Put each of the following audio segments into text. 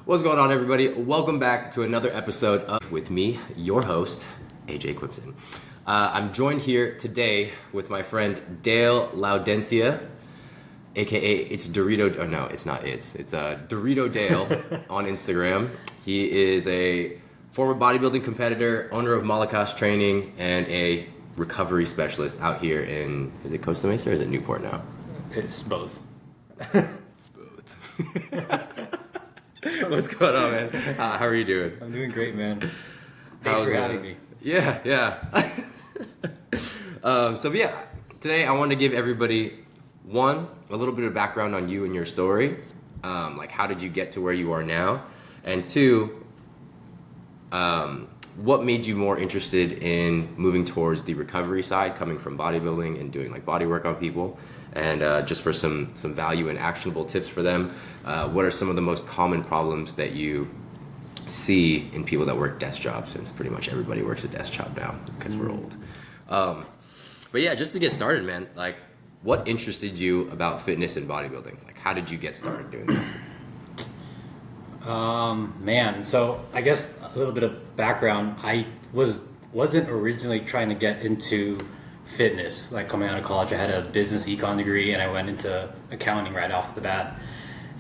What's going on, everybody? Welcome back to another episode with me, your host, AJ Quipson. I'm joined here today with my friend Dale Laudencia, aka it's Dorito. Oh no, it's not. It's Dorito Dale on Instagram. He is a former bodybuilding competitor, owner of Malakas Training, and a recovery specialist out here in, is it Costa Mesa or is it Newport now? It's both. What's going on, man? How are you doing? I'm doing great, man. Thanks for having me. Yeah. Today I want to give everybody, one, a little bit of background on you and your story. Like, how did you get to where you are now? And two, what made you more interested in moving towards the recovery side, coming from bodybuilding and doing like body work on people? And just for some value and actionable tips for them, what are some of the most common problems that you see in people that work desk jobs, since pretty much everybody works a desk job now because we're old. But yeah, just to get started, man, like, what interested you about fitness and bodybuilding? Like, how did you get started doing that? So I guess a little bit of background. I wasn't originally trying to get into fitness. Like, coming out of college, I had a business econ degree and I went into accounting right off the bat.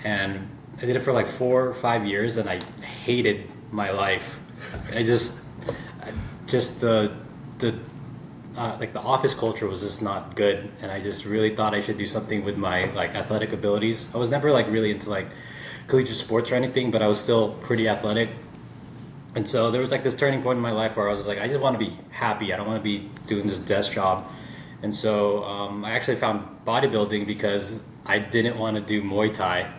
And I did it for like 4 or 5 years and I hated my life. The office culture was just not good, and I just really thought I should do something with my like athletic abilities. I was never like really into like collegiate sports or anything, but I was still pretty athletic. And so there was like this turning point in my life where I was just like, I just want to be happy. I don't want to be doing this desk job. And so I actually found bodybuilding because I didn't want to do Muay Thai.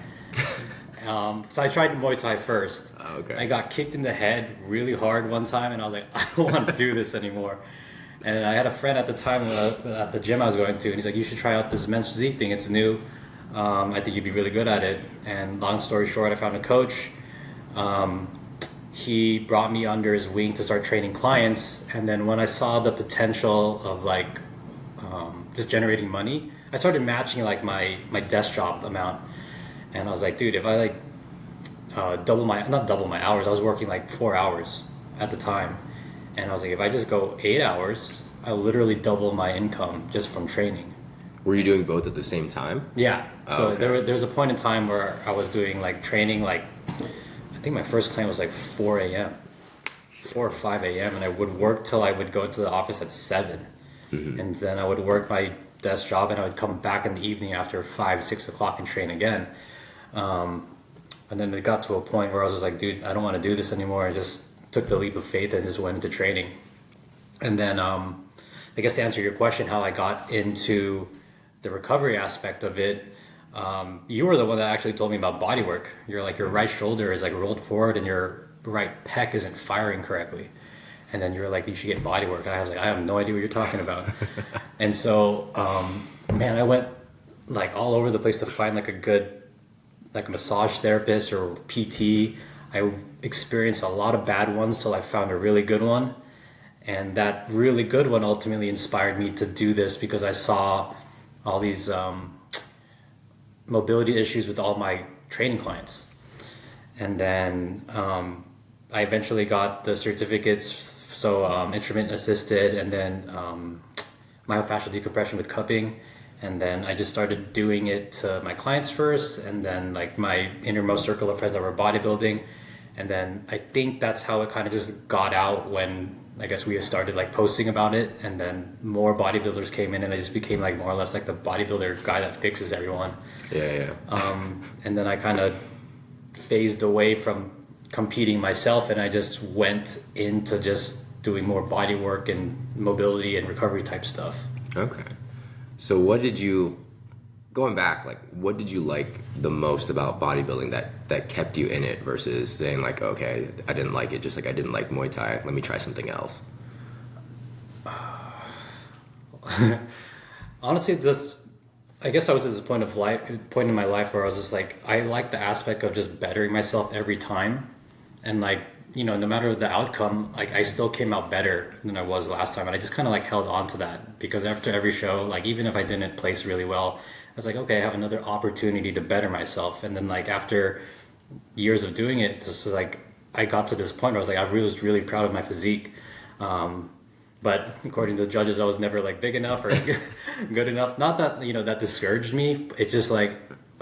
So I tried Muay Thai first. Okay. I got kicked in the head really hard one time, and I was like, I don't want to do this anymore. And I had a friend at the time at the gym I was going to, and he's like, you should try out this men's physique thing. It's new. I think you'd be really good at it. And long story short, I found a coach. He brought me under his wing to start training clients. And then when I saw the potential of like just generating money, I started matching like my desk job amount. And I was like, dude, if I like not double my hours, I was working like 4 hours at the time. And I was like, if I just go 8 hours, I'll literally double my income just from training. Were you doing both at the same time? Yeah. So okay. there was a point in time where I was doing like training, like I think my first client was like 4 a.m., 4 or 5 a.m. And I would work till I would go to the office at 7. Mm-hmm. And then I would work my desk job and I would come back in the evening after 5, 6 o'clock and train again. And then it got to a point where I was just like, dude, I don't want to do this anymore. I just took the leap of faith and just went into training. And then I guess to answer your question, how I got into the recovery aspect of it, you were the one that actually told me about body work. You're like, your right shoulder is like rolled forward and your right pec isn't firing correctly. And then you were like, you should get body work. And I was like, I have no idea what you're talking about. And so, I went like all over the place to find like a good like massage therapist or PT. I experienced a lot of bad ones till I found a really good one. And that really good one ultimately inspired me to do this because I saw all these mobility issues with all my training clients. And then I eventually got the certificates, so instrument assisted, and then myofascial decompression with cupping. And then I just started doing it to my clients first, and then like my innermost circle of friends that were bodybuilding. And then I think that's how it kind of just got out when I guess we started like posting about it, and then more bodybuilders came in and I just became like more or less like the bodybuilder guy that fixes everyone. Yeah. And then I kind of phased away from competing myself and I just went into just doing more body work and mobility and recovery type stuff. Okay. So what did you like the most about bodybuilding that kept you in it versus saying like, okay, I didn't like it, just like I didn't like Muay Thai, let me try something else? Honestly, I guess I was at this point in my life where I was just like, I like the aspect of just bettering myself every time. And like, you know, no matter the outcome, like I still came out better than I was last time. And I just kind of like held on to that because after every show, like even if I didn't place really well, I was like, okay, I have another opportunity to better myself. And then like after years of doing it, just like I got to this point where I was like, was really proud of my physique. But according to the judges, I was never like big enough or good enough. Not that, that discouraged me. It's just like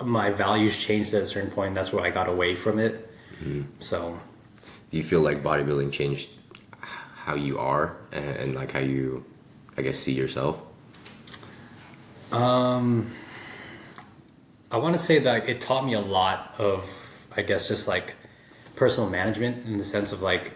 my values changed at a certain point. And that's where I got away from it. Mm-hmm. So. Do you feel like bodybuilding changed how you are and like how you, I guess, see yourself? I want to say that it taught me a lot of, I guess, just like personal management in the sense of like,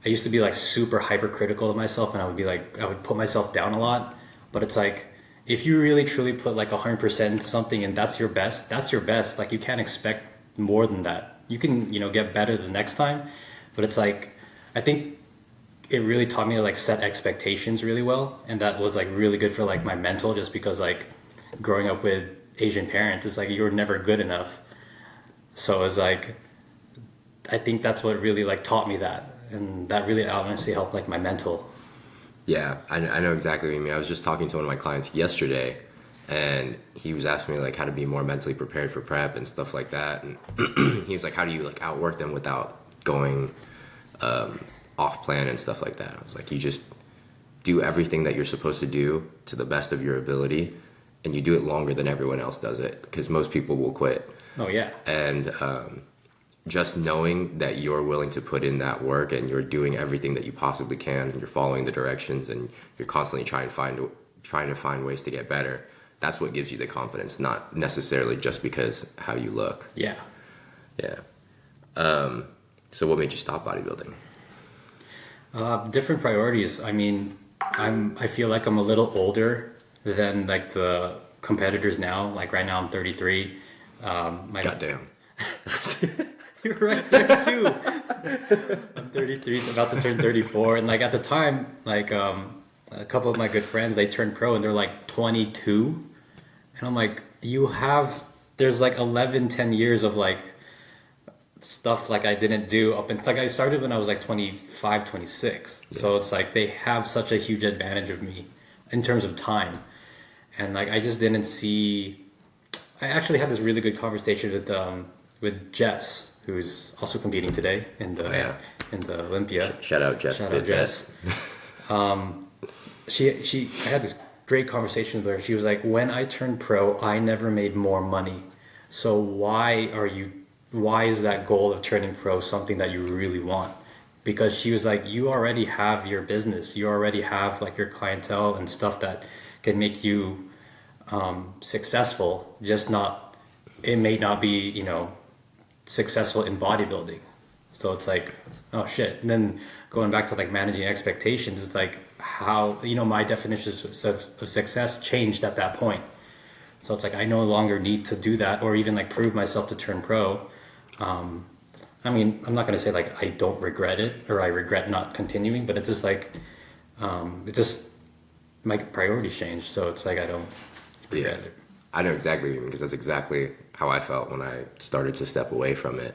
I used to be like super hypercritical of myself, and I would put myself down a lot. But it's like, if you really truly put like 100% into something and that's your best, that's your best. Like you can't expect more than that. You can, get better the next time. But it's like, I think it really taught me to like set expectations really well. And that was like really good for like my mental, just because like growing up with Asian parents, it's like, you were never good enough. So it's like, I think that's what really like taught me that. And that really honestly helped like my mental. Yeah, I know exactly what you mean. I was just talking to one of my clients yesterday, and he was asking me like how to be more mentally prepared for prep and stuff like that. And he was like, how do you like outwork them without going off plan and stuff like that? I was like, you just do everything that you're supposed to do to the best of your ability, and you do it longer than everyone else does it, because most people will quit. Oh yeah. And just knowing that you're willing to put in that work and you're doing everything that you possibly can and you're following the directions and you're constantly trying to find ways to get better, that's what gives you the confidence, not necessarily just because how you look. Yeah. So what made you stop bodybuilding? Different priorities. I mean, I feel like I'm a little older than like the competitors now. Like right now I'm 33. Goddamn. You're right there too. I'm 33, about to turn 34, and like at the time, like a couple of my good friends, they turned pro and they're like 22, and I'm like, there's like 10 years of like stuff like I didn't do up until like I started when I was like 25, 26. Yeah. So it's like they have such a huge advantage of me in terms of time, and like I just didn't see. I actually had this really good conversation with Jess, who's also competing today in the Olympia. Shout out Jess. Shout out Jess. I had this great conversation with her. She was like, when I turned pro, I never made more money. So why is that goal of turning pro something that you really want? Because she was like, you already have your business. You already have like your clientele and stuff that can make you successful. It may not be, successful in bodybuilding. So it's like, oh shit. And then going back to like managing expectations, it's like how, my definitions of success changed at that point. So it's like, I no longer need to do that or even like prove myself to turn pro. I mean, I'm not going to say like, I don't regret it or I regret not continuing, but it's just like, my priorities changed. So it's like, I don't regret it. I know exactly what you mean, because that's exactly how I felt when I started to step away from it.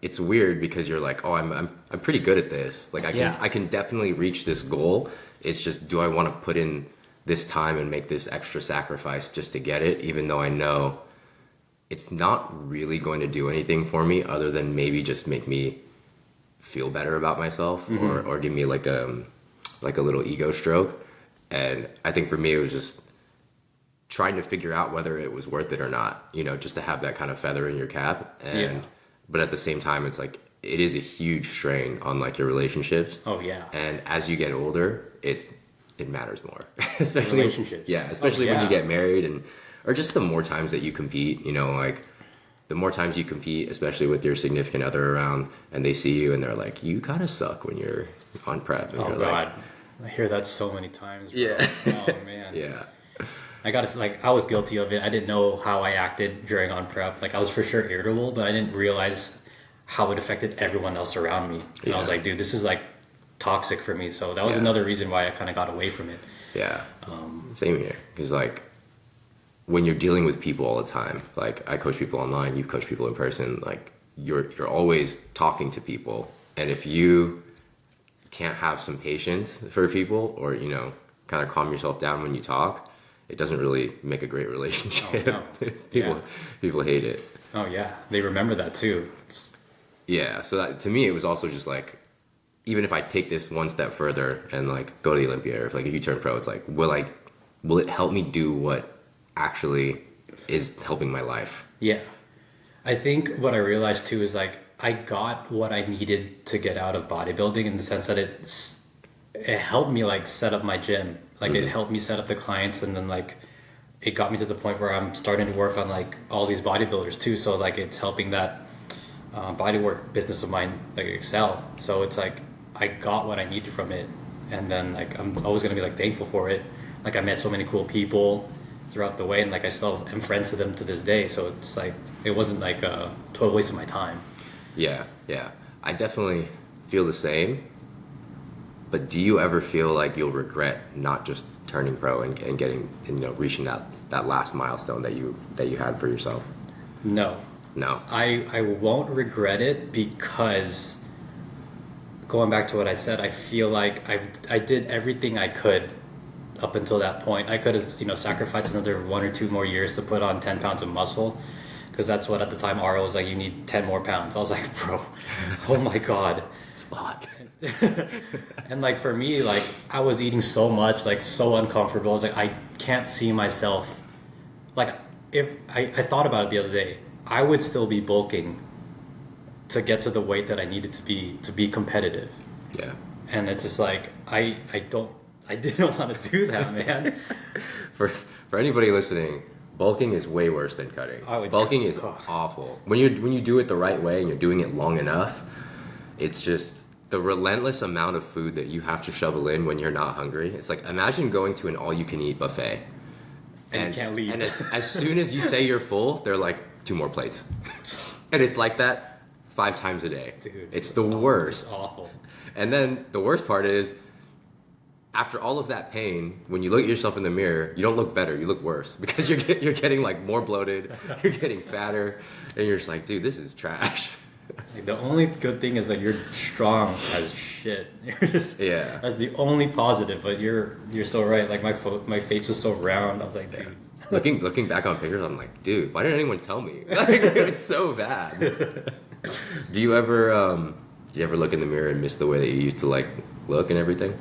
It's weird because you're like, oh, I'm pretty good at this. Like I can definitely reach this goal. It's just, do I want to put in this time and make this extra sacrifice just to get it, even though I know it's not really going to do anything for me other than maybe just make me feel better about myself, mm-hmm. or give me like a little ego stroke. And I think for me, it was just trying to figure out whether it was worth it or not, just to have that kind of feather in your cap. But at the same time, it's like, it is a huge strain on like your relationships. Oh yeah. And as you get older, it matters more, especially relationships. When you get married or just the more times that you compete, like the more times you compete, especially with your significant other around, and they see you and they're like, you kind of suck when you're on prep. And oh you're God. Like, I hear that so many times. Bro. Yeah. Oh man. Yeah. I was guilty of it. I didn't know how I acted during on prep. Like I was for sure irritable, but I didn't realize how it affected everyone else around me. And I was like, dude, this is like toxic for me. So that was another reason why I kind of got away from it. Yeah. Same here. Because like when you're dealing with people all the time, like I coach people online, you coach people in person, like you're always talking to people. And if you can't have some patience for people or, kind of calm yourself down when you talk, it doesn't really make a great relationship. Oh, no. People hate it. Oh yeah, they remember that too. Yeah, so that, to me, it was also just like, even if I take this one step further and like go to the Olympia, or if like if you turn pro, it's like, will it help me do what actually is helping my life? Yeah. I think what I realized too is like I got what I needed to get out of bodybuilding in the sense that it helped me like set up my gym. Like it helped me set up the clients, and then like it got me to the point where I'm starting to work on like all these bodybuilders too. So like it's helping that bodywork business of mine like excel. So it's like I got what I needed from it, and then like I'm always gonna be like thankful for it. Like I met so many cool people throughout the way, and like I still am friends to them to this day. So it's like it wasn't like a total waste of my time. Yeah, yeah. I definitely feel the same. But do you ever feel like you'll regret not just turning pro and getting and, reaching that last milestone that you had for yourself? No, No. I won't regret it, because going back to what I said, I feel like I did everything I could up until that point. I could have sacrificed another 1 or 2 more years to put on 10 pounds of muscle, because that's what at the time Ara was like, you need 10 more pounds. I was like, bro, oh my god, It's a lot. and like for me, like I was eating so much, like so uncomfortable. I was like, I can't see myself. Like if I thought about it the other day, I would still be bulking to get to the weight that I needed to be competitive. Yeah. And it's just like I didn't want to do that, man. For anybody listening, bulking is way worse than cutting. Bulking is awful. When you do it the right way and you're doing it long enough, it's just the relentless amount of food that you have to shovel in when you're not hungry. It's like, imagine going to an all-you-can-eat buffet. And you can't leave. And as soon as you say you're full, they're like, 2 more plates. And it's like that 5 times a day. Dude, it's the worst. It's awful. And then the worst part is, after all of that pain, when you look at yourself in the mirror, you don't look better, you look worse, because you're getting like more bloated, you're getting fatter, and you're just like, dude, this is trash. Like, the only good thing is that you're strong as shit. Yeah. That's the only positive. But you're so right. Like my face was so round. I was like, dude. Looking back on pictures, I'm like, dude, why didn't anyone tell me? Like, it's so bad. Do you ever look in the mirror and miss the way that you used to like look and everything?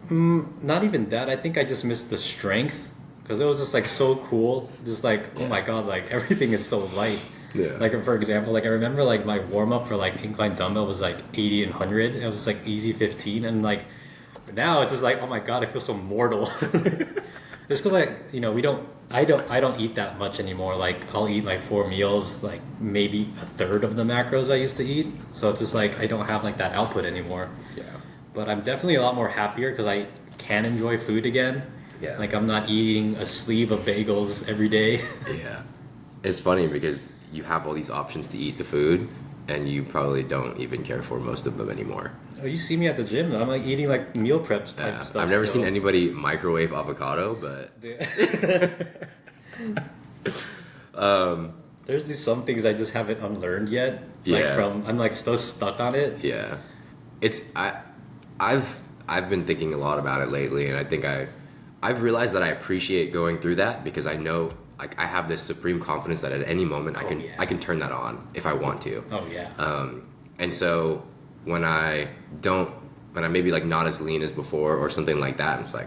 Not even that. I think I just missed the strength, because it was just like so cool. Just like, oh my god, like everything is so light. Yeah. Like for example, like I remember like my warm up for like incline dumbbell was like 80 and 100. It was just like easy 15, and like now it's just like, oh my god, I feel so mortal. Just because I don't eat that much anymore. Like I'll eat like 4 meals, like maybe a third of the macros I used to eat. So it's just like I don't have like that output anymore. Yeah. But I'm definitely a lot more happier because I can enjoy food again. Yeah. Like I'm not eating a sleeve of bagels every day. Yeah. It's funny because you have all these options to eat the food, and you probably don't even care for most of them anymore. Oh, you see me at the gym though. I'm like eating like meal preps type stuff. I've never seen anybody microwave avocado, but there's these some things I just haven't unlearned yet. Like Yeah. I'm like still stuck on it. yeah, I've been thinking a lot about it lately, and I think I've realized that I appreciate going through that, because I know like I have this supreme confidence that at any moment I can turn that on if I want to. Oh yeah. And so when I maybe like not as lean as before or something like that, it's like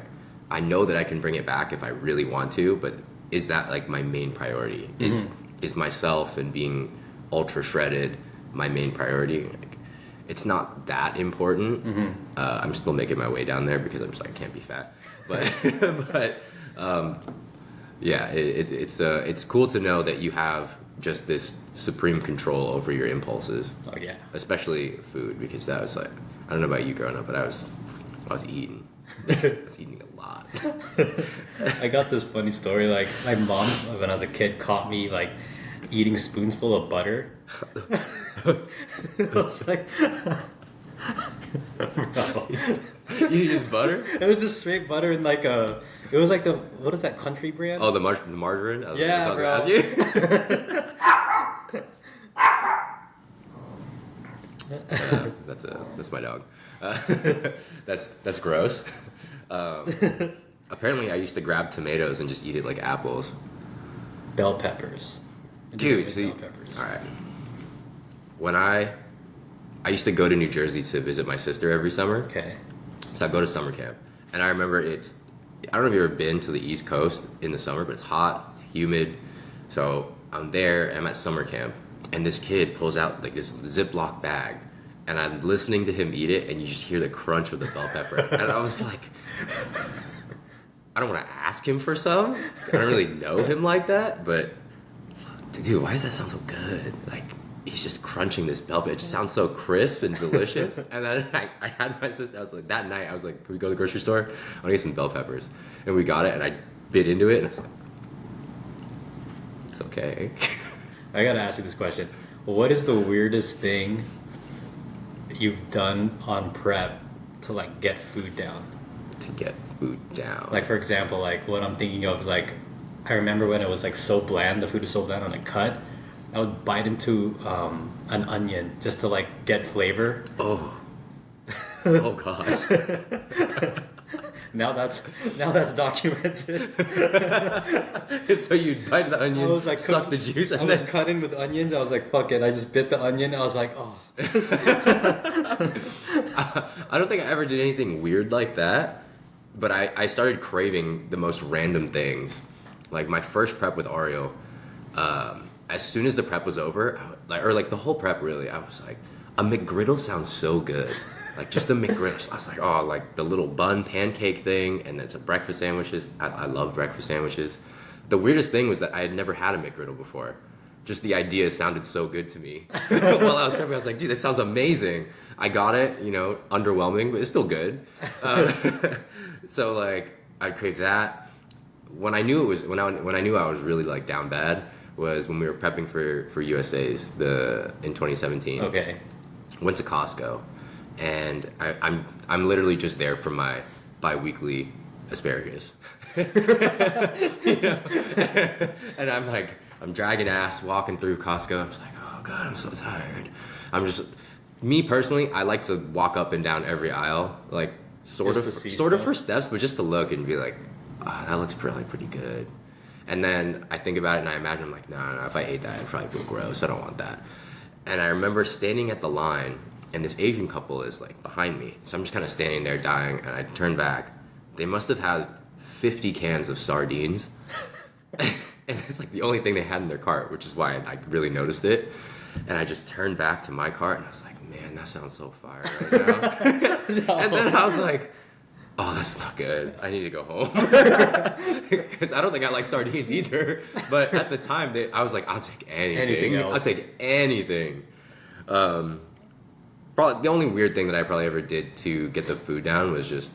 I know that I can bring it back if I really want to, but is that like my main priority? Is myself and being ultra shredded my main priority? Like, it's not that important. I'm still making my way down there because I'm just like, I can't be fat. But yeah, it's cool to know that you have just this supreme control over your impulses. Oh yeah. Especially food, because that was like, I don't know about you growing up, but I was eating. I was eating a lot. I got this funny story. Like my mom, when I was a kid, caught me like eating spoonsful of butter. I was like, bro. You eat just butter? It was just straight butter and like it was like the, what is that country brand? Oh, the margarine? Yeah, bro. That's my dog. That's gross. Apparently, I used to grab tomatoes and just eat it like apples. Bell peppers. Dude, see, Bell peppers. all right. When I used to go to New Jersey to visit my sister every summer. Okay. So I go to summer camp, and I remember I don't know if you've ever been to the East Coast in the summer, but it's hot, it's humid. So I'm there, and I'm at summer camp, and this kid pulls out like this Ziploc bag, and I'm listening to him eat it, and you just hear the crunch of the bell pepper. And I was like, I don't want to ask him for some. I don't really know him like that, but dude, why does that sound so good? Like, he's just crunching this bell pepper. It just sounds so crisp and delicious. And then I had my sister, I was like, that night, I was like, can we go to the grocery store? I want to get some bell peppers. And we got it, and I bit into it, and I was like, it's okay. I gotta ask you this question. What is the weirdest thing you've done on prep to like get food down? To get food down. Like, for example, like what I'm thinking of is like, I remember when it was like so bland, the food was so bland on a cut, I would bite into an onion just to like get flavor. Oh. Oh gosh. Now that's documented. So you'd bite the onion, I was like, suck the juice, and I was then cutting with onions. I was like, fuck it. I just bit the onion. I was like, oh. I don't think I ever did anything weird like that, but I started craving the most random things. Like my first prep with Oreo, as soon as the prep was over, like the whole prep really, I was like, a McGriddle sounds so good. Like just a McGriddle. I was like, oh, like the little bun pancake thing, and it's a breakfast sandwiches. I love breakfast sandwiches. The weirdest thing was that I had never had a McGriddle before. Just the idea sounded so good to me. While I was prepping, I was like, dude, that sounds amazing. I got it, underwhelming, but it's still good. So like, I craved that. When I knew I was really like down bad was when we were prepping for USA's in 2017. Okay. Went to Costco, and I'm literally just there for my bi-weekly asparagus. And I'm dragging ass walking through Costco. I'm just like, oh god, I'm so tired. Me personally, I like to walk up and down every aisle, like sort of for steps, but just to look and be like, that looks pretty good. And then I think about it and I imagine, I'm like, no, if I ate that, it'd probably feel gross. I don't want that. And I remember standing at the line, and this Asian couple is like behind me. So I'm just kind of standing there dying, and I turn back. They must have had 50 cans of sardines. And it's like the only thing they had in their cart, which is why I really noticed it. And I just turned back to my cart, and I was like, man, that sounds so fire right now. No. And then I was like, oh, that's not good. I need to go home. Because I don't think I like sardines either. But at the time, I was like, I'll take anything. I'll take anything. Probably the only weird thing that I probably ever did to get the food down was just,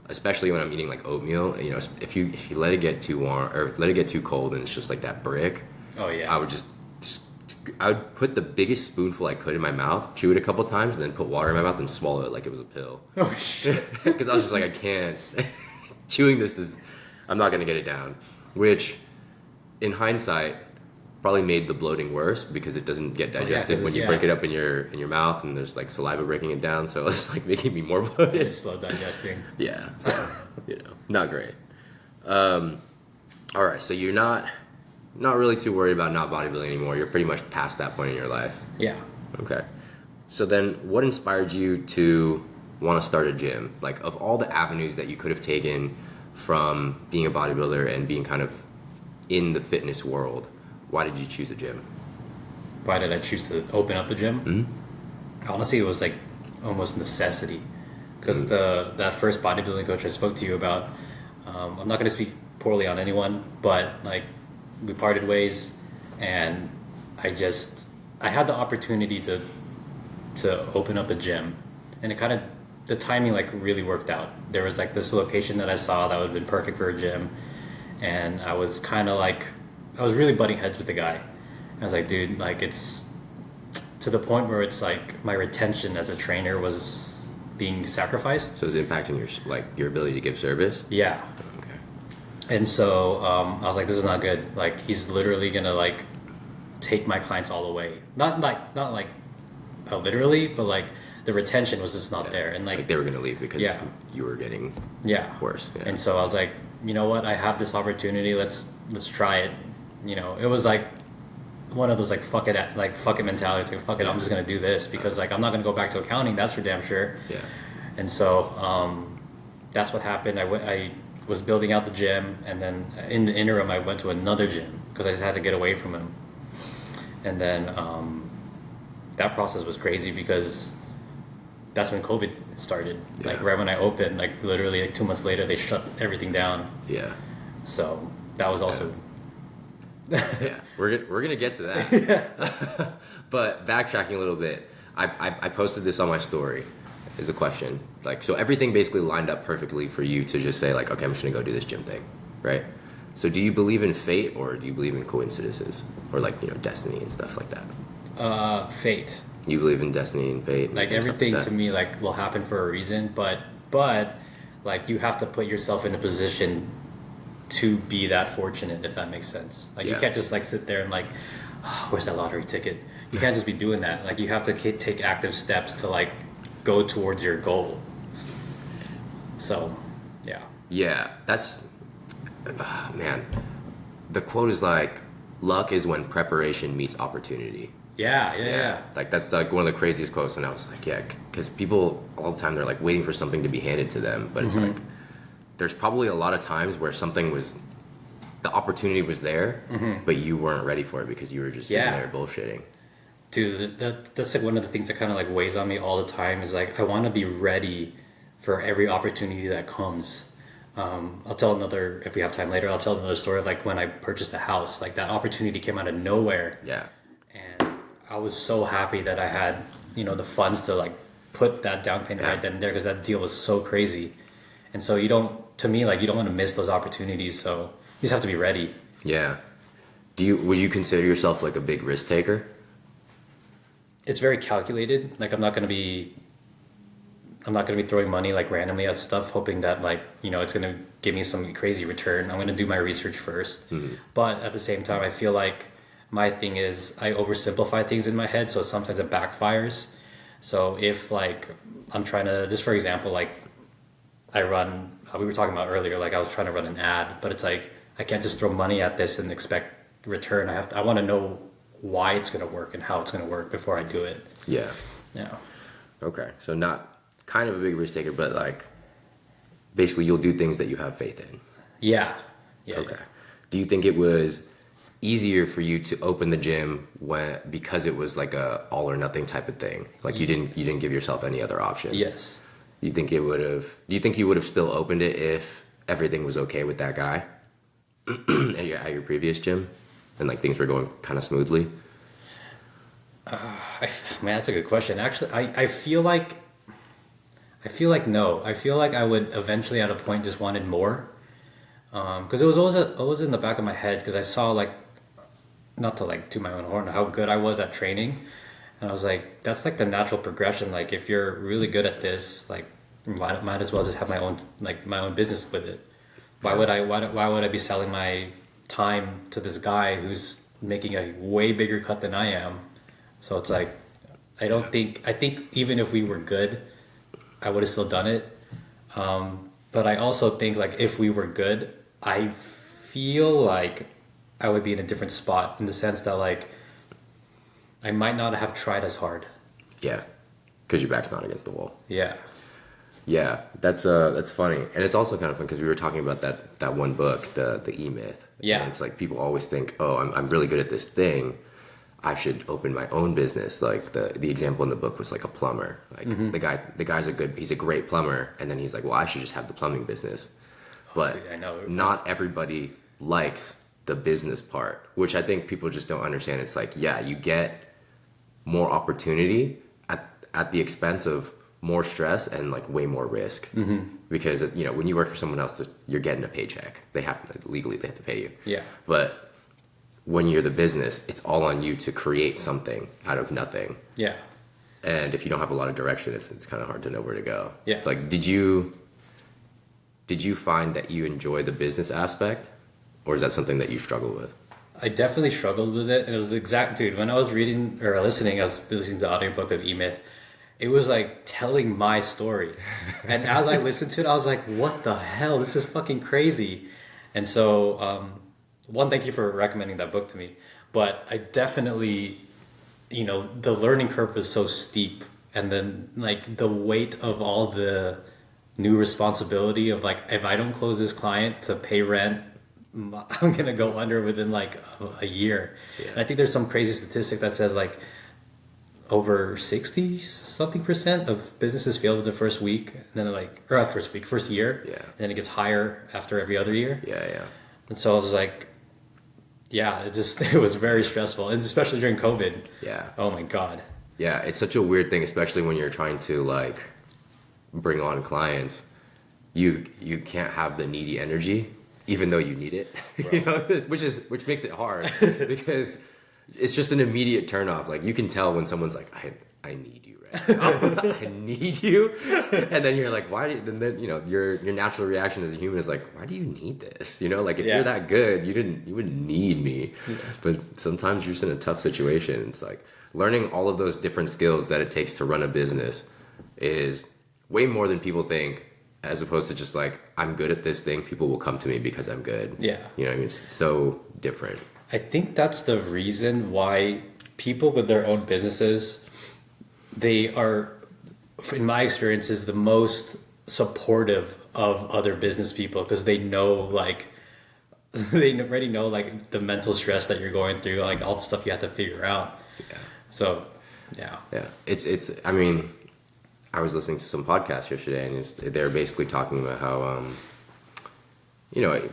especially when I'm eating like oatmeal, if you let it get too warm or let it get too cold and it's just like that brick. Oh yeah. I would put the biggest spoonful I could in my mouth, chew it a couple times, and then put water in my mouth and swallow it like it was a pill. Oh shit! Because I was just like, I can't. Chewing this I'm not gonna get it down. Which, in hindsight, probably made the bloating worse because it doesn't get digested when you break it up in your mouth, and there's like saliva breaking it down, so it's like making me more bloated. It's slow digesting. Yeah, so not great. All right, so you're not really too worried about not bodybuilding anymore. You're pretty much past that point in your life. Yeah. Okay. So then, what inspired you to want to start a gym? Like, of all the avenues that you could have taken from being a bodybuilder and being kind of in the fitness world, why did you choose a gym? Why did I choose to open up a gym? Mm-hmm. Honestly, it was like almost necessity. Because that first bodybuilding coach I spoke to you about, I'm not going to speak poorly on anyone, but like we parted ways, and I had the opportunity to open up a gym, and the timing like really worked out. There was like this location that I saw that would have been perfect for a gym, and I was really butting heads with the guy. I was like, dude, like it's to the point where it's like my retention as a trainer was being sacrificed. So it's impacting your ability to give service? Yeah. Okay. And so I was like, this is not good. Like he's literally gonna like take my clients all away. Not literally, but like the retention was just not there. And like they were gonna leave because you were getting worse. Yeah. And so I was like, you know what? I have this opportunity. Let's try it. you know, it was like one of those like fuck it mentalities. Like fuck it, I'm just gonna do this because like I'm not gonna go back to accounting. That's for damn sure. Yeah. And so that's what happened. I was building out the gym, and then in the interim, I went to another gym because I just had to get away from him. And then that process was crazy because that's when COVID started. Yeah. Like right when I opened, like literally like 2 months later, they shut everything down. Yeah. So that was also. Yeah, we're gonna get to that. But backtracking a little bit, I posted this on my story. Is a question like, so everything basically lined up perfectly for you to just say like, okay, I'm just gonna go do this gym thing, right? So do you believe in fate, or do you believe in coincidences, or like, you know, destiny and stuff like that? Fate. You believe in destiny and fate, and Like stuff everything like to that? me like will happen for a reason, but like you have to put yourself in a position to be that fortunate, if that makes sense. Like you Yeah. can't just like sit there and like, oh, where's that lottery ticket? You can't just be doing that. Like you have to take active steps to like go towards your goal. So, yeah. Yeah, that's man. The quote is like, luck is when preparation meets opportunity. Yeah. Like that's like one of the craziest quotes, and I was like, yeah, because people all the time they're like waiting for something to be handed to them, but it's like there's probably a lot of times where the opportunity was there, but you weren't ready for it because you were just sitting Yeah. there bullshitting. Dude, that's like one of the things that kind of like weighs on me all the time is like I want to be ready for every opportunity that comes. I'll tell another, if we have time later, I'll tell another story of like when I purchased a house. Like that opportunity came out of nowhere. Yeah, And I was so happy that I had, you know, the funds to like put that down payment right then and there because that deal was so crazy. And so you don't want to miss those opportunities. So you just have to be ready. yeah. Would you consider yourself like a big risk taker? It's very calculated. Like I'm not going to be throwing money like randomly at stuff hoping that like, you know, it's going to give me some crazy return. I'm going to do my research first. But at the same time, I feel like my thing is I oversimplify things in my head, so sometimes it backfires. So if like I'm trying to, just for example, like we were talking about earlier, like I was trying to run an ad, but it's like I can't just throw money at this and expect return. I want to know why it's going to work and how it's going to work before I do it. Yeah. Yeah. Okay, so not kind of a big risk taker, but like basically you'll do things that you have faith in. Yeah. Okay. Do you think it was easier for you to open the gym because it was like a all or nothing type of thing? Like you didn't give yourself any other option? Yes. Do you think you would have still opened it if everything was okay with that guy at your previous gym and like things were going kind of smoothly? Man, that's a good question. Actually, I feel like no. I feel like I would eventually at a point just wanted more. Because it was always in the back of my head because I saw like, not to like toot my own horn, how good I was at training. And I was like, that's like the natural progression. Like if you're really good at this, like might as well just have my own business with it. Why would I be selling my time to this guy who's making a way bigger cut than I am? So it's like, I think even if we were good, I would have still done it. But I also think like if we were good, I feel like I would be in a different spot in the sense that like I might not have tried as hard. Yeah, because your back's not against the wall. Yeah. Yeah, that's funny, and it's also kind of fun because we were talking about that one book, the E Myth. Yeah. And it's like people always think, oh, I'm really good at this thing, I should open my own business. Like the example in the book was like a plumber. Like the guy's he's a great plumber, and then he's like, well, I should just have the plumbing business. But I know. not everybody likes the business part, which I think people just don't understand. It's like, yeah, you get more opportunity at the expense of more stress and like way more risk. Because you know when you work for someone else, you're getting a paycheck. Legally they have to pay you. Yeah. But when you're the business, it's all on you to create something out of nothing. Yeah. And if you don't have a lot of direction, it's kind of hard to know where to go. Yeah. Like, did you find that you enjoy the business aspect, or is that something that you struggle with? I definitely struggled with it. And it was dude, when I was listening to the audiobook of E-Myth, it was like telling my story. And as I listened to it, I was like, what the hell? This is fucking crazy. And so, one, thank you for recommending that book to me. But I definitely, the learning curve was so steep, and then like the weight of all the new responsibility of like, if I don't close this client to pay rent, I'm gonna go under within like a year. Yeah. And I think there's some crazy statistic that says like over 60 something percent of businesses fail with the first week, and then first year. Yeah. And then it gets higher after every other year. Yeah. And so I was like, yeah, it was very stressful, and especially during COVID. Yeah. Oh my God. Yeah, it's such a weird thing, especially when you're trying to like bring on clients. You can't have the needy energy, even though you need it. Which makes it hard because it's just an immediate turnoff. Like you can tell when someone's like, I need you right now. I need you, and then you're like, why? Then your natural reaction as a human is like, why do you need this? Like if you're that good, you wouldn't need me. Yeah. But sometimes you're just in a tough situation. It's like learning all of those different skills that it takes to run a business is way more than people think. As opposed to just like, I'm good at this thing, people will come to me because I'm good. Yeah. You know what I mean? It's so different. I think that's the reason why people with their own businesses, they are, in my experiences, the most supportive of other business people, because they know like, they already know like the mental stress that you're going through, like all the stuff you have to figure out. Yeah. So, yeah. Yeah. I mean, I was listening to some podcasts yesterday, and they're basically talking about how,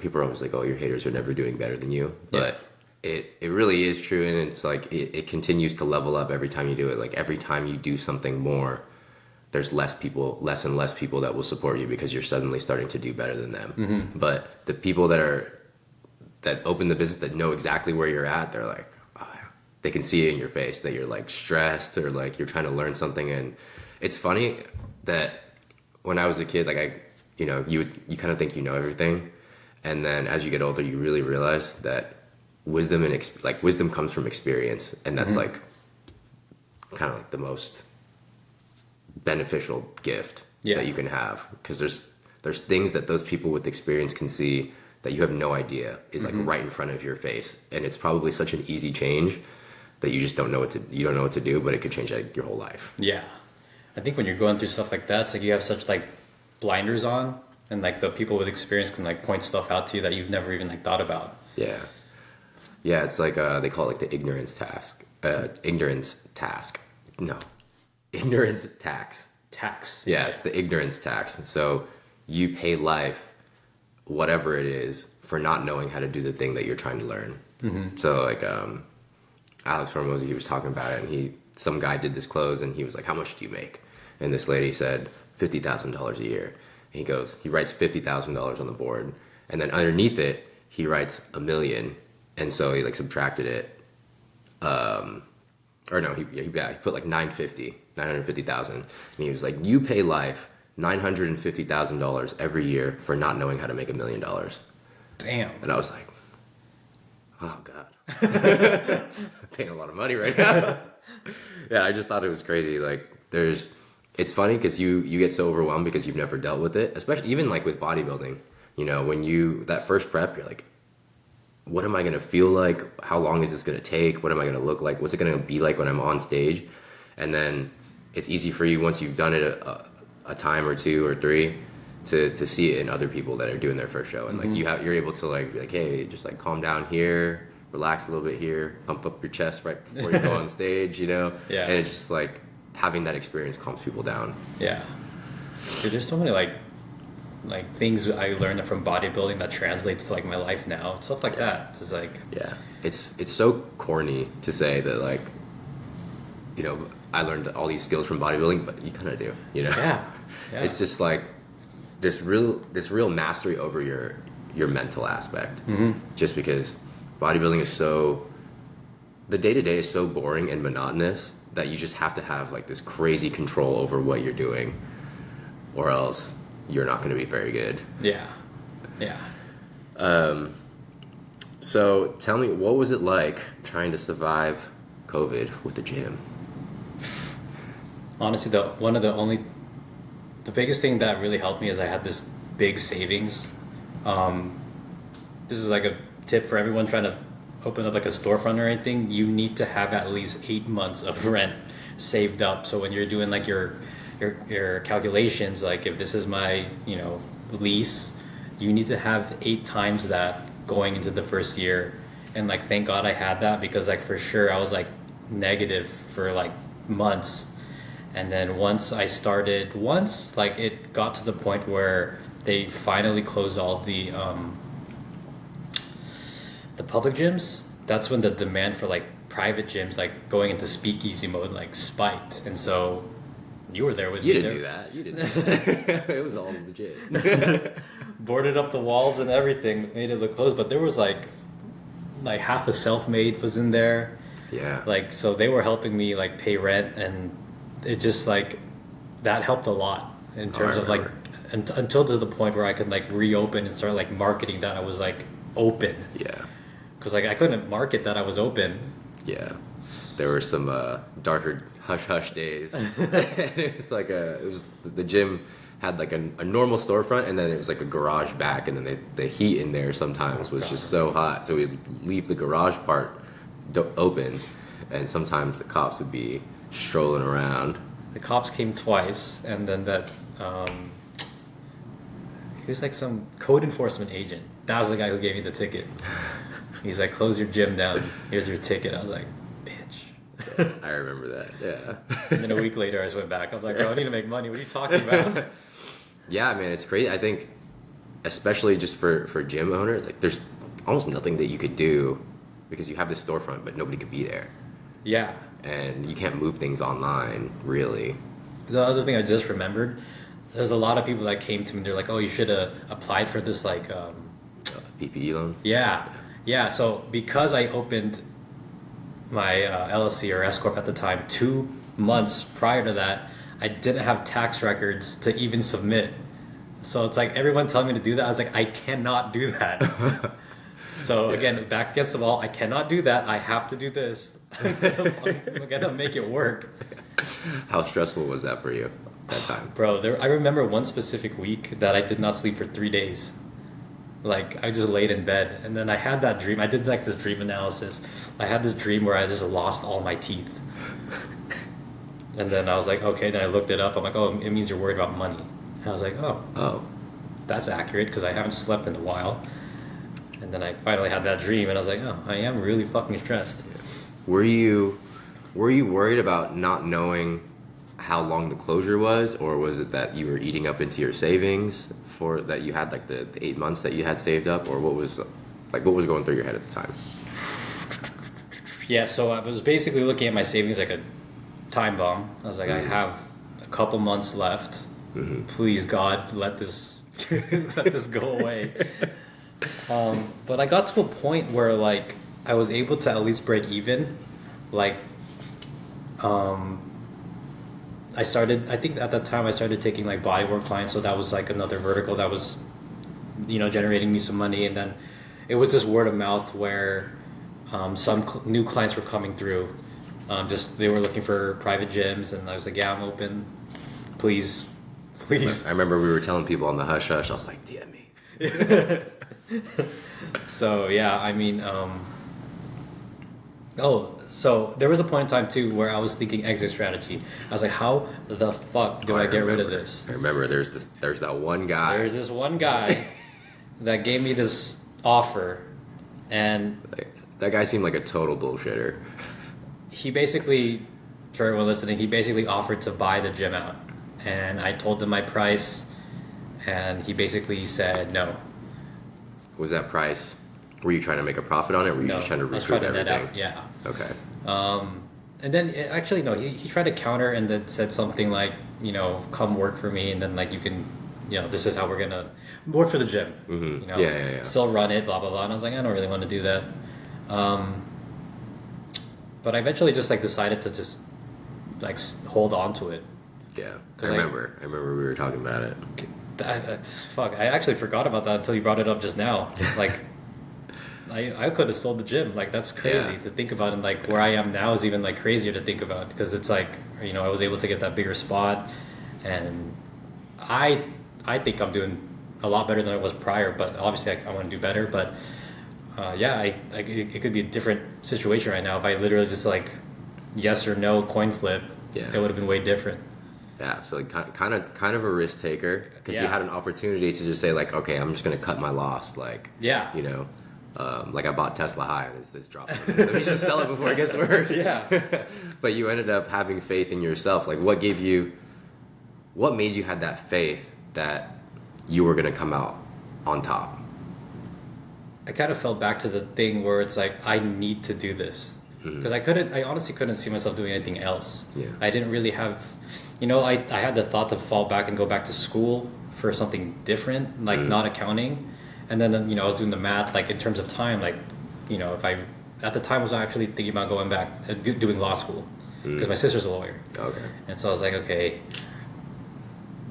people are always like, oh, your haters are never doing better than you. But it really is true, and it's like it continues to level up every time you do it. Like every time you do something more, there's less and less people that will support you because you're suddenly starting to do better than them. Mm-hmm. But the people that open the business, that know exactly where you're at, they're like, oh, yeah. They can see it in your face that you're like stressed, or like you're trying to learn something. And it's funny that when I was a kid, like you kind of think you know everything, and then as you get older, you really realize that wisdom comes from experience, and that's like kind of like the most beneficial gift that you can have, because there's things that those people with experience can see that you have no idea is like right in front of your face, and it's probably such an easy change that you just don't know what to do, but it could change like your whole life. Yeah. I think when you're going through stuff like that, it's like you have such like blinders on, and like the people with experience can like point stuff out to you that you've never even like thought about. Yeah. Yeah, it's like they call it like the ignorance tax. Tax. Yeah, it's the ignorance tax. So you pay life, whatever it is, for not knowing how to do the thing that you're trying to learn. Mm-hmm. So like Alex Hormozy, he was talking about it, and some guy did this close, and he was like, how much do you make? And this lady said $50,000 a year. And he writes $50,000 on the board, and then underneath it he writes $1 million. And so he like subtracted it, he put like 950,000, and he was like, you pay life $950,000 every year for not knowing how to make $1 million. Damn. And I was like, oh God, I'm paying a lot of money right now. Yeah, I just thought it was crazy. Like it's funny because you get so overwhelmed because you've never dealt with it, especially even like with bodybuilding. When that first prep, you're like, what am I going to feel like? How long is this going to take? What am I going to look like? What's it going to be like when I'm on stage? And then it's easy for you, once you've done it a time or two or three, to see it in other people that are doing their first show. And like you're able to like be like, hey, just like calm down here, relax a little bit here, pump up your chest right before you go on stage, Yeah. And it's just like having that experience calms people down. Yeah. Dude, there's so many like things I learned from bodybuilding that translates to like my life now, stuff like that. It's like, yeah, it's so corny to say that, like, I learned all these skills from bodybuilding, but you kind of do, Yeah. It's just like this real mastery over your mental aspect. Just because bodybuilding is the day-to-day is so boring and monotonous that you just have to have like this crazy control over what you're doing, or else you're not going to be very good. Yeah. So tell me, what was it like trying to survive COVID with the gym? Honestly, the biggest thing that really helped me is I had this big savings. This is like a tip for everyone trying to open up like a storefront or anything, you need to have at least 8 months of rent saved up. So when you're doing like your calculations, like if this is my, lease, you need to have 8 times that going into the first year. And like, thank God I had that, because like for sure I was like negative for like months. And then once like it got to the point where they finally closed all the public gyms, that's when the demand for like private gyms, like going into speakeasy mode, like spiked. And so you were there with You me. didn't do that. You didn't do that. It was all legit. Boarded up the walls and everything, made it look closed. But there was like half a self-made was in there. Yeah. Like, so they were helping me like pay rent, and it just like, that helped a lot in terms of like, until to the point where I could like reopen and start like marketing that I was like open. Yeah. Because like I couldn't market that I was open. Yeah. There were some darker hush days. It was like the gym had like a normal storefront, and then it was like a garage back, and then the heat in there sometimes was just so hot, so we'd leave the garage part open, and sometimes the cops would be strolling around. The cops came twice, and then that he was like some code enforcement agent. That was the guy who gave me the ticket. He's like, close your gym down, here's your ticket. I was like, bitch. I remember that. Yeah. And then a week later I just went back. I'm like, bro, I need to make money. What are you talking about? Yeah, man, it's crazy. I think especially just for gym owners, like there's almost nothing that you could do because you have this storefront but nobody could be there. Yeah. And you can't move things online, really. The other thing I just remembered, there's a lot of people that came to me, they're like, oh, you should have applied for this like PPE loan? Yeah, so because I opened my LLC or S Corp at the time, 2 months prior to that, I didn't have tax records to even submit. So it's like everyone telling me to do that, I was like, I cannot do that. So again, back against the wall, I cannot do that. I have to do this. I'm gonna make it work. How stressful was that for you that time? Bro, I remember one specific week that I did not sleep for 3 days. Like, I just laid in bed, and then I had that dream. I did like this dream analysis. I had this dream where I just lost all my teeth. And then I was like, okay, then I looked it up. I'm like, oh, it means you're worried about money. And I was like, oh, that's accurate, because I haven't slept in a while. And then I finally had that dream, and I was like, oh, I am really fucking stressed. Were you worried about not knowing how long the closure was, or was it that you were eating up into your savings for that you had like the 8 months that you had saved up, or what was going through your head at the time? Yeah, so I was basically looking at my savings like a time bomb. I was like, I have a couple months left. Mm-hmm. Please God, let this go away. But I got to a point where like I was able to at least break even. Like, I think at that time I started taking like bodywork clients, so that was like another vertical that was, generating me some money. And then it was just word of mouth where some new clients were coming through. They were looking for private gyms, and I was like, yeah, I'm open. Please. I remember we were telling people on the hush hush. I was like, DM me. So yeah, I mean, so there was a point in time too where I was thinking exit strategy. I was like, how the fuck do I get rid of this? I remember there's that one guy. There's this one guy that gave me this offer, and that guy seemed like a total bullshitter. He basically, for everyone listening, he basically offered to buy the gym out, and I told him my price, and he basically said no. Was that price? Were you trying to make a profit on it? Or were you just trying to recoup everything? Net out, yeah. Okay. And then actually no, he tried to counter and then said something like, come work for me, and then like you can, this is how we're gonna work for the gym. Mm-hmm. Yeah. Still run it, blah blah blah. And I was like, I don't really want to do that. But I eventually just like decided to just like hold on to it. Yeah, I remember we were talking about it. Fuck, I actually forgot about that until you brought it up just now. Like, I could have sold the gym. Like, that's crazy to think about, and like where I am now is even like crazier to think about, because it's like, I was able to get that bigger spot, and I think I'm doing a lot better than I was prior. But obviously, I want to do better. But it could be a different situation right now. If I literally just like yes or no coin flip, Yeah. it would have been way different. Yeah, so like kind of a risk taker because you Yeah. had an opportunity to just say like, okay, I'm just gonna cut my loss, like Yeah. you know, like I bought Tesla high and it's dropping. Let me just sell it before it gets worse. Yeah. But you ended up having faith in yourself. Like, what made you have that faith that you were gonna come out on top? I kind of fell back to the thing where it's like I need to do this because I honestly couldn't see myself doing anything else. Yeah. I didn't really have, I had the thought to fall back and go back to school for something different, like not accounting, and then I was doing the math like in terms of time, like if I at the time was actually thinking about going back doing law school because my sister's a lawyer. Okay. And so I was like, okay,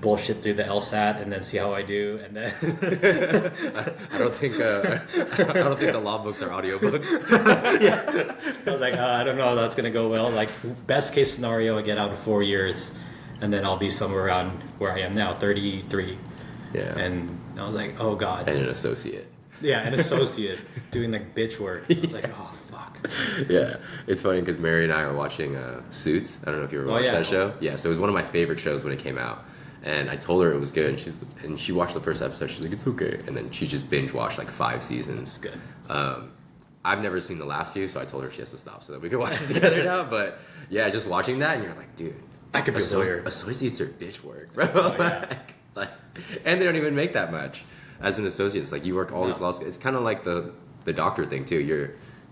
bullshit through the LSAT and then see how I do, and then I don't think the law books are audiobooks. I was like, I don't know, that's gonna go well. Like best case scenario, I get out in 4 years, and then I'll be somewhere around where I am now, 33. Yeah. And I was like, oh god. And an associate. Yeah, an associate doing like bitch work. I was like, oh fuck. Yeah, it's funny because Mary and I are watching Suits. I don't know if you ever watched that show. Yeah, so it was one of my favorite shows when it came out. And I told her it was good, and she watched the first episode. She's like, "It's okay," and then she just binge watched like 5 seasons. It's good. I've never seen the last few, so I told her she has to stop so that we can watch it together now. But yeah, just watching that, and you're like, dude, I could be a lawyer. Associates are bitch work, bro. Oh, yeah. like, and they don't even make that much as an associate. It's like you work all these law schools. It's kind of like the doctor thing too.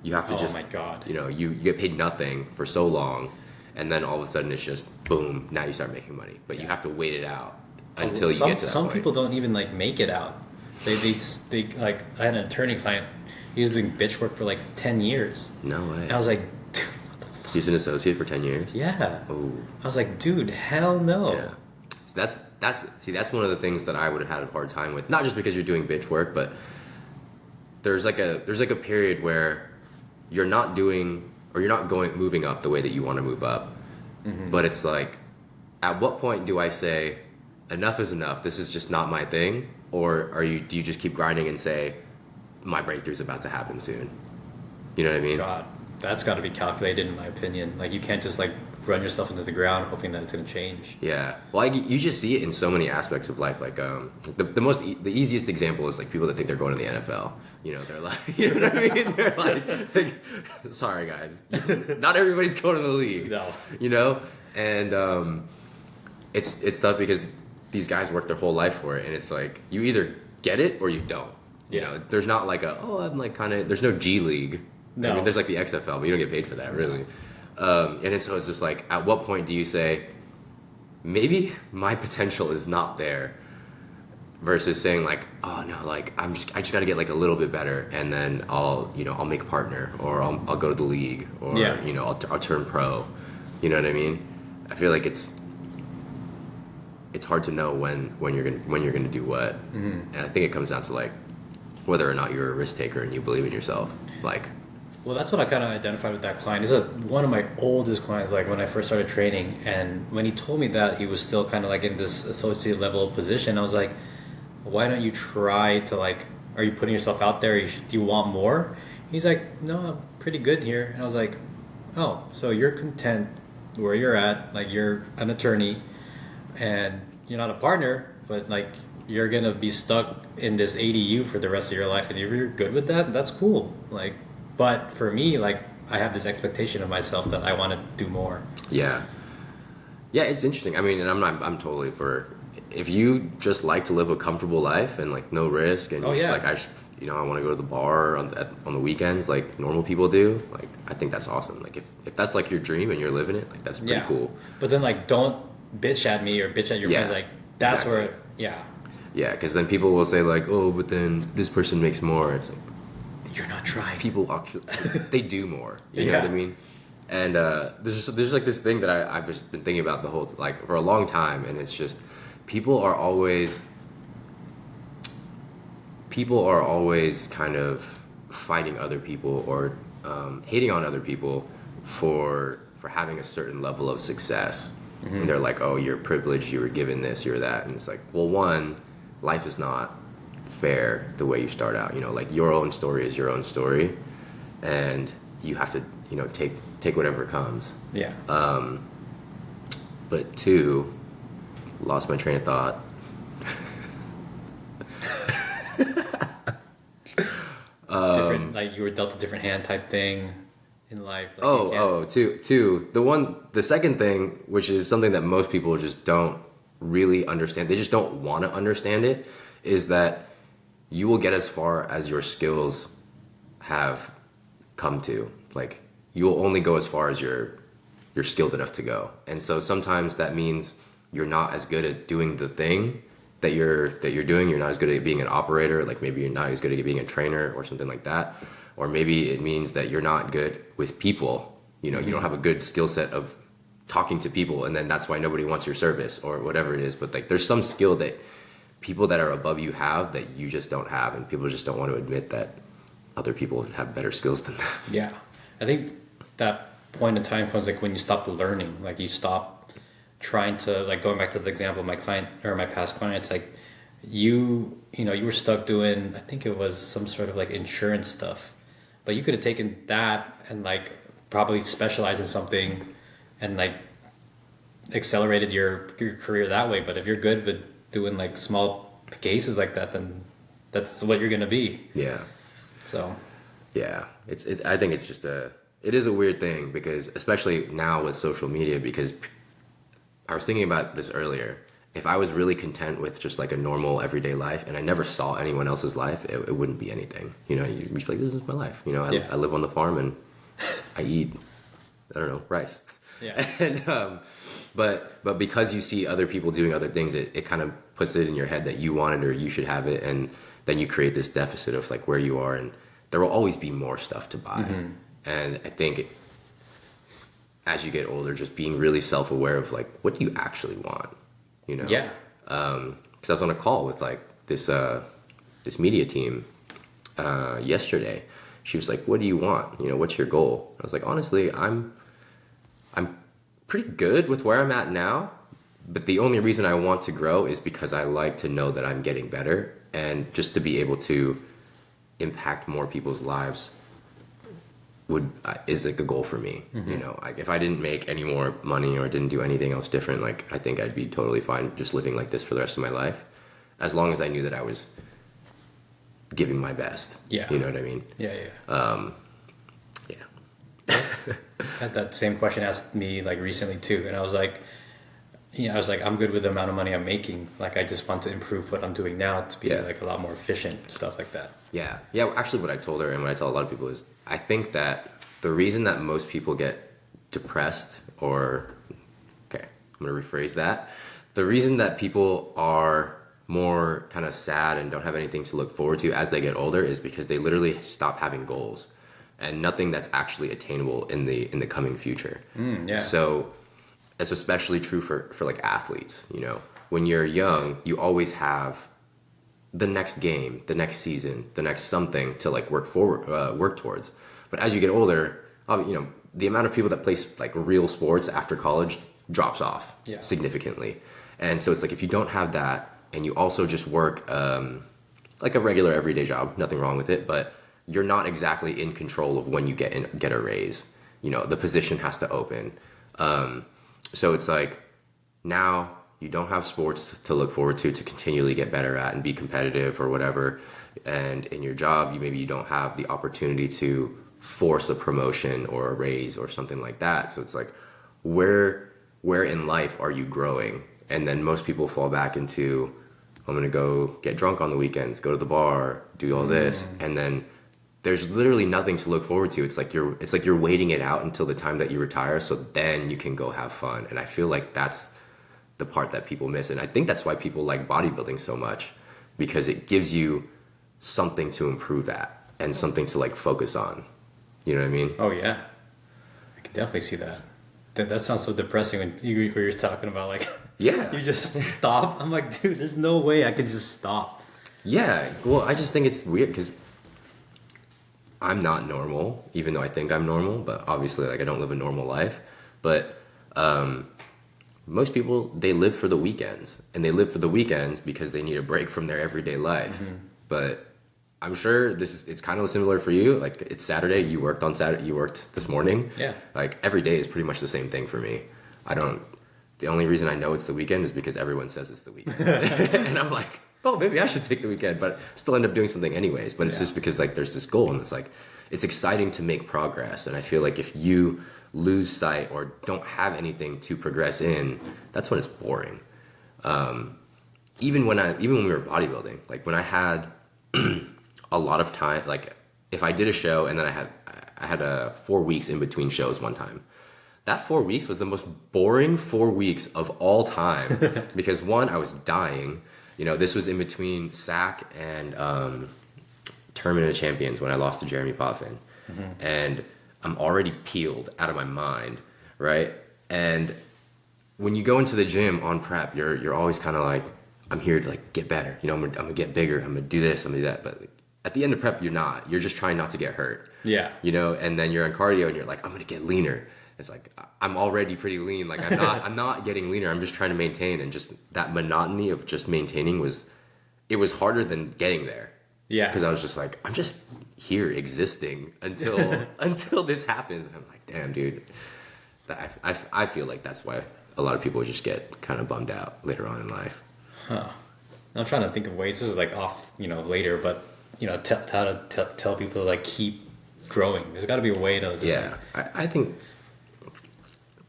You have to Oh my god. you get paid nothing for so long. And then all of a sudden it's just boom, now you start making money. But you have to wait it out until you get to that Some point. people don't even like make it out. They like, I had an attorney client, he was doing bitch work for like 10 years. No way. And I was like, dude, what the fuck? He's an associate for 10 years? Yeah. Oh. I was like, dude, hell no. Yeah. So that's one of the things that I would have had a hard time with. Not just because you're doing bitch work, but there's like a period where you're not moving up the way that you want to move up. Mm-hmm. But it's like, at what point do I say, enough is enough, this is just not my thing? Or do you just keep grinding and say, my breakthrough's about to happen soon? You know what I mean? God, that's got to be calculated in my opinion. Like you can't just like run yourself into the ground hoping that it's going to change. Yeah. Well, you just see it in so many aspects of life. Like the easiest example is like people that think they're going to the NFL. They're like, you know what I mean? They're like sorry guys, not everybody's going to the league. No. And it's tough because these guys work their whole life for it, and it's like you either get it or you don't. There's not like I'm like there's no G League. No. I mean, there's like the XFL, but you don't get paid for that really. So it's just like, at what point do you say, maybe my potential is not there, versus saying like, oh no, like I just got to get like a little bit better, and then I'll make a partner, or I'll go to the league, or I'll turn pro. You know what I mean? I feel like it's hard to know when you're gonna do what, and I think it comes down to like whether or not you're a risk taker and you believe in yourself, like. Well, that's what I kind of identified with that client. He's one of my oldest clients, like when I first started training. And when he told me that he was still kind of like in this associate level position, I was like, why don't you try to like, are you putting yourself out there? Do you want more? He's like, no, I'm pretty good here. And I was like, oh, so you're content where you're at, like you're an attorney and you're not a partner, but like you're going to be stuck in this ADU for the rest of your life. And if you're good with that, that's cool. Like, but for me, like, I have this expectation of myself that I want to do more. Yeah. Yeah, it's interesting. I mean, and I'm totally for, if you just like to live a comfortable life and like no risk, and you're just like, I want to go to the bar on the weekends like normal people do, like, I think that's awesome. Like, if that's like your dream and you're living it, like, that's pretty cool. But then like, don't bitch at me or bitch at your friends. Like, that's where, Yeah, because then people will say like, oh, but then this person makes more. It's like, you're not trying. People actually, they do more. You know what I mean? And there's like this thing that I've just been thinking about for a long time, and it's just people are always kind of fighting other people or hating on other people for having a certain level of success. Mm-hmm. And they're like, oh, you're privileged, you were given this, you're that, and it's like, well, one, life is not fair the way you start out. You know, like your own story is your own story, and you have to, you know, take whatever comes. Yeah. But two, lost my train of thought. Different, like you were dealt a different hand type thing in life. Like two. The second thing, which is something that most people just don't really understand, they just don't want to understand it, is that you will get as far as your skills have come to. Like, you will only go as far as you're skilled enough to go. And so sometimes that means you're not as good at doing the thing that you're doing. You're not as good at being an operator. Like, maybe you're not as good at being a trainer or something like that. Or maybe it means that you're not good with people. You know, you don't have a good skill set of talking to people, and then that's why nobody wants your service or whatever it is. But like, there's some skill that people that are above you have that you just don't have, and people just don't want to admit that other people have better skills than them. Yeah. I think that point in time comes like when you stop learning, like you stop trying to, like, going back to the example of my client or my past client, it's like you were stuck doing, I think it was some sort of like insurance stuff, but you could have taken that and like probably specialized in something and like accelerated your career that way. But if you're good with doing like small cases like that, then that's what you're gonna be. Yeah. So. Yeah, I think it's just it is a weird thing, because especially now with social media, because I was thinking about this earlier. If I was really content with just like a normal everyday life and I never saw anyone else's life, it wouldn't be anything. You know, you'd be like, this is my life. You know, I live on the farm and I eat, I don't know, rice. Yeah. And but because you see other people doing other things, it kind of puts it in your head that you want it or you should have it, and then you create this deficit of like where you are, and there will always be more stuff to buy. Mm-hmm. And I think as you get older, just being really self-aware of like, what do you actually want? You know? Yeah. Because I was on a call with like this media team yesterday. She was like, what do you want? You know, what's your goal? I was like, honestly, I'm pretty good with where I'm at now, but the only reason I want to grow is because I like to know that I'm getting better, and just to be able to impact more people's lives is like a goal for me. Mm-hmm. You know, like if I didn't make any more money or didn't do anything else different, like I think I'd be totally fine just living like this for the rest of my life, as long as I knew that I was giving my best. Yeah. You know what I mean? Yeah. Yeah. Had that same question asked me like recently too, and I was like, I'm good with the amount of money I'm making. Like, I just want to improve what I'm doing now to be like a lot more efficient, stuff like that. Yeah. Yeah. Actually, what I told her and what I tell a lot of people is, I think that the reason that most people get depressed, or, okay, I'm going to rephrase that. The reason that people are more kind of sad and don't have anything to look forward to as they get older is because they literally stop having goals and nothing that's actually attainable in the coming future. Yeah. So it's especially true for like athletes. You know, when you're young, you always have the next game, the next season, the next something to like work towards. But as you get older, you know, the amount of people that play like real sports after college drops off significantly. And so it's like, if you don't have that and you also just work like a regular everyday job, nothing wrong with it, but you're not exactly in control of when you get a raise. You know, the position has to open. So it's like, now you don't have sports to look forward to continually get better at and be competitive or whatever. And in your job, maybe you don't have the opportunity to force a promotion or a raise or something like that. So it's like, where in life are you growing? And then most people fall back into, I'm going to go get drunk on the weekends, go to the bar, do all this. And then there's literally nothing to look forward to. It's like you're waiting it out until the time that you retire, so then you can go have fun. And I feel like that's the part that people miss. And I think that's why people like bodybuilding so much, because it gives you something to improve at and something to like focus on. You know what I mean? Oh yeah, I can definitely see that. That sounds so depressing when you're talking about like, yeah, you just stop. I'm like, dude, there's no way I could just stop. Yeah, well, I just think it's weird because I'm not normal, even though I think I'm normal, but obviously like I don't live a normal life. But most people, they live for the weekends, and they live for the weekends because they need a break from their everyday life. Mm-hmm. but I'm sure it's kind of similar for you. Like, it's Saturday, you worked on Saturday, you worked this morning. Yeah. Like, every day is pretty much the same thing for me. The only reason I know it's the weekend is because everyone says it's the weekend. And I'm like, oh, maybe I should take the weekend, but still end up doing something anyways. But it's just because, like, there's this goal, and it's like, it's exciting to make progress. And I feel like if you lose sight or don't have anything to progress in, that's when it's boring. Even when we were bodybuilding, like, when I had a lot of time, like, if I did a show and then I had 4 weeks in between shows one time, that 4 weeks was the most boring 4 weeks of all time. Because one, I was dying. This was in between SAC and Tournament of Champions when I lost to Jeremy Potvin. And I'm already peeled out of my mind, right? And when you go into the gym on prep, you're always kind of like, I'm here to, like, get better. I'm gonna get bigger. I'm gonna do this. I'm gonna do that. But, like, at the end of prep, you're not. You're just trying not to get hurt. Yeah. And then you're on cardio and you're like, I'm gonna get leaner. It's like, I'm already pretty lean. Like, I'm not getting leaner. I'm just trying to maintain. And just that monotony of just maintaining was harder than getting there. Yeah. Because I was just like, I'm just here existing until this happens. And I'm like, damn, dude. I feel like that's why a lot of people just get kind of bummed out later on in life. Huh. I'm trying to think of ways. This is, like, off, later, but, how to tell people to, like, keep growing. There's got to be a way to just, yeah. I think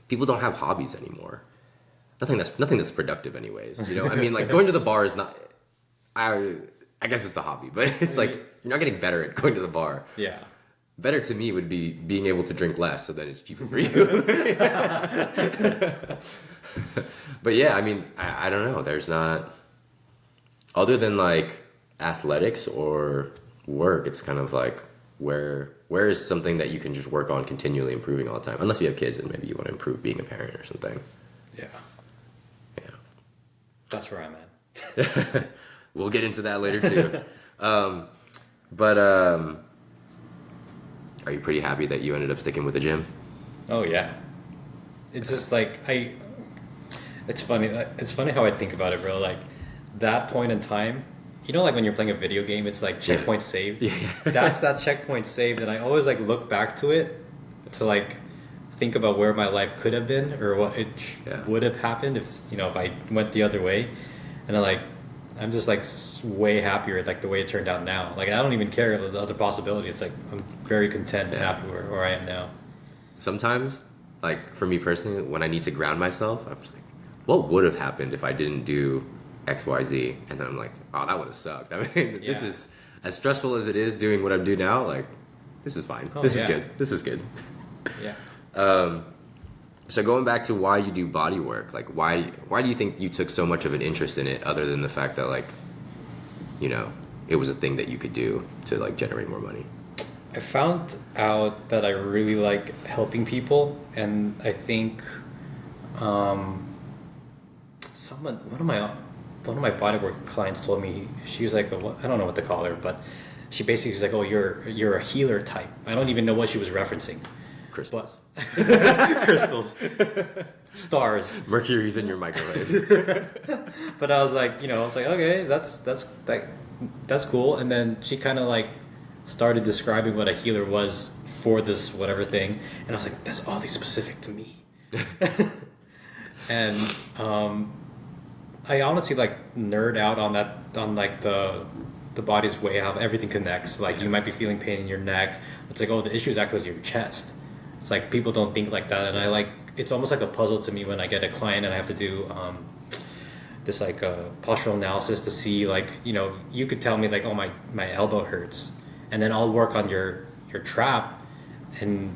people don't have hobbies anymore. Nothing that's productive anyways. I mean, like, going to the bar is not, I guess it's the hobby, but it's like, you're not getting better at going to the bar. Yeah. Better to me would be being able to drink less, so then it's cheaper for you. But yeah, I mean, I don't know. There's not, other than, like, athletics or work, it's kind of like, where is something that you can just work on continually improving all the time? Unless you have kids and maybe you want to improve being a parent or something. Yeah. Yeah. That's where I'm at. We'll get into that later too. But are you pretty happy that you ended up sticking with the gym? Oh yeah. It's just like it's funny how I think about it, bro. Like, that point in time, like, when you're playing a video game, it's like checkpoint saved. Yeah. That's that checkpoint saved, and I always, like, look back to it to, like, think about where my life could have been or what it would have happened if I went the other way, and I'm just, like, way happier, like, the way it turned out now. Like, I don't even care the other possibility. It's like I'm very content and happy where I am now. Sometimes, like, for me personally, when I need to ground myself, I'm just like, what would have happened if I didn't do XYZ? And then I'm like, oh, that would have sucked. I mean, This is as stressful as it is doing what I do now. Like, this is fine. This is good. This is good. Yeah. So going back to why you do body work, like, why do you think you took so much of an interest in it, other than the fact that, like, it was a thing that you could do to, like, generate more money? I found out that I really like helping people, and I think one of my bodywork clients told me, she was like, I don't know what to call her, but she basically was like, oh, you're a healer type. I don't even know what she was referencing. Crystals. Crystals. Stars. Mercury's in your microwave. But I was like, okay, that's cool. And then she kind of, like, started describing what a healer was for this whatever thing, and I was like, that's oddly specific to me. And I honestly, like, nerd out on that, on, like, the body's way, how everything connects. Like, you might be feeling pain in your neck. It's like, oh, the issue is actually your chest. It's like, people don't think like that, and I, like, it's almost like a puzzle to me when I get a client and I have to do this, like, postural analysis to see, like, you could tell me, like, oh, my elbow hurts, and then I'll work on your trap, and